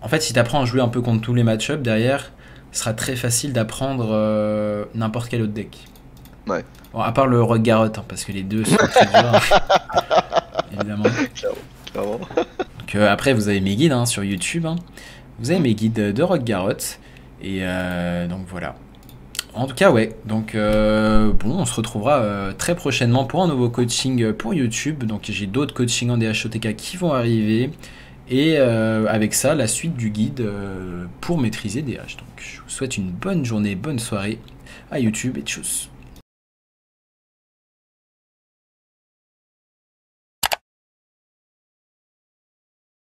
Speaker 2: en fait, si tu apprends à jouer un peu contre tous les match-ups derrière, ce sera très facile d'apprendre n'importe quel autre deck.
Speaker 1: Ouais,
Speaker 2: Bon, à part le Rogue Garrot, hein, parce que les deux sont très durs, évidemment.
Speaker 1: clairement. Clairement.
Speaker 2: Donc, après, vous avez mes guides hein, sur YouTube, hein. Vous avez mes guides de Rogue Garrot. Et donc voilà. En tout cas, ouais. Donc, bon, on se retrouvera très prochainement pour un nouveau coaching pour YouTube. Donc, j'ai d'autres coachings en DHOTK qui vont arriver. Et avec ça, la suite du guide pour maîtriser DH. Donc, je vous souhaite une bonne journée, bonne soirée à YouTube et tchuss.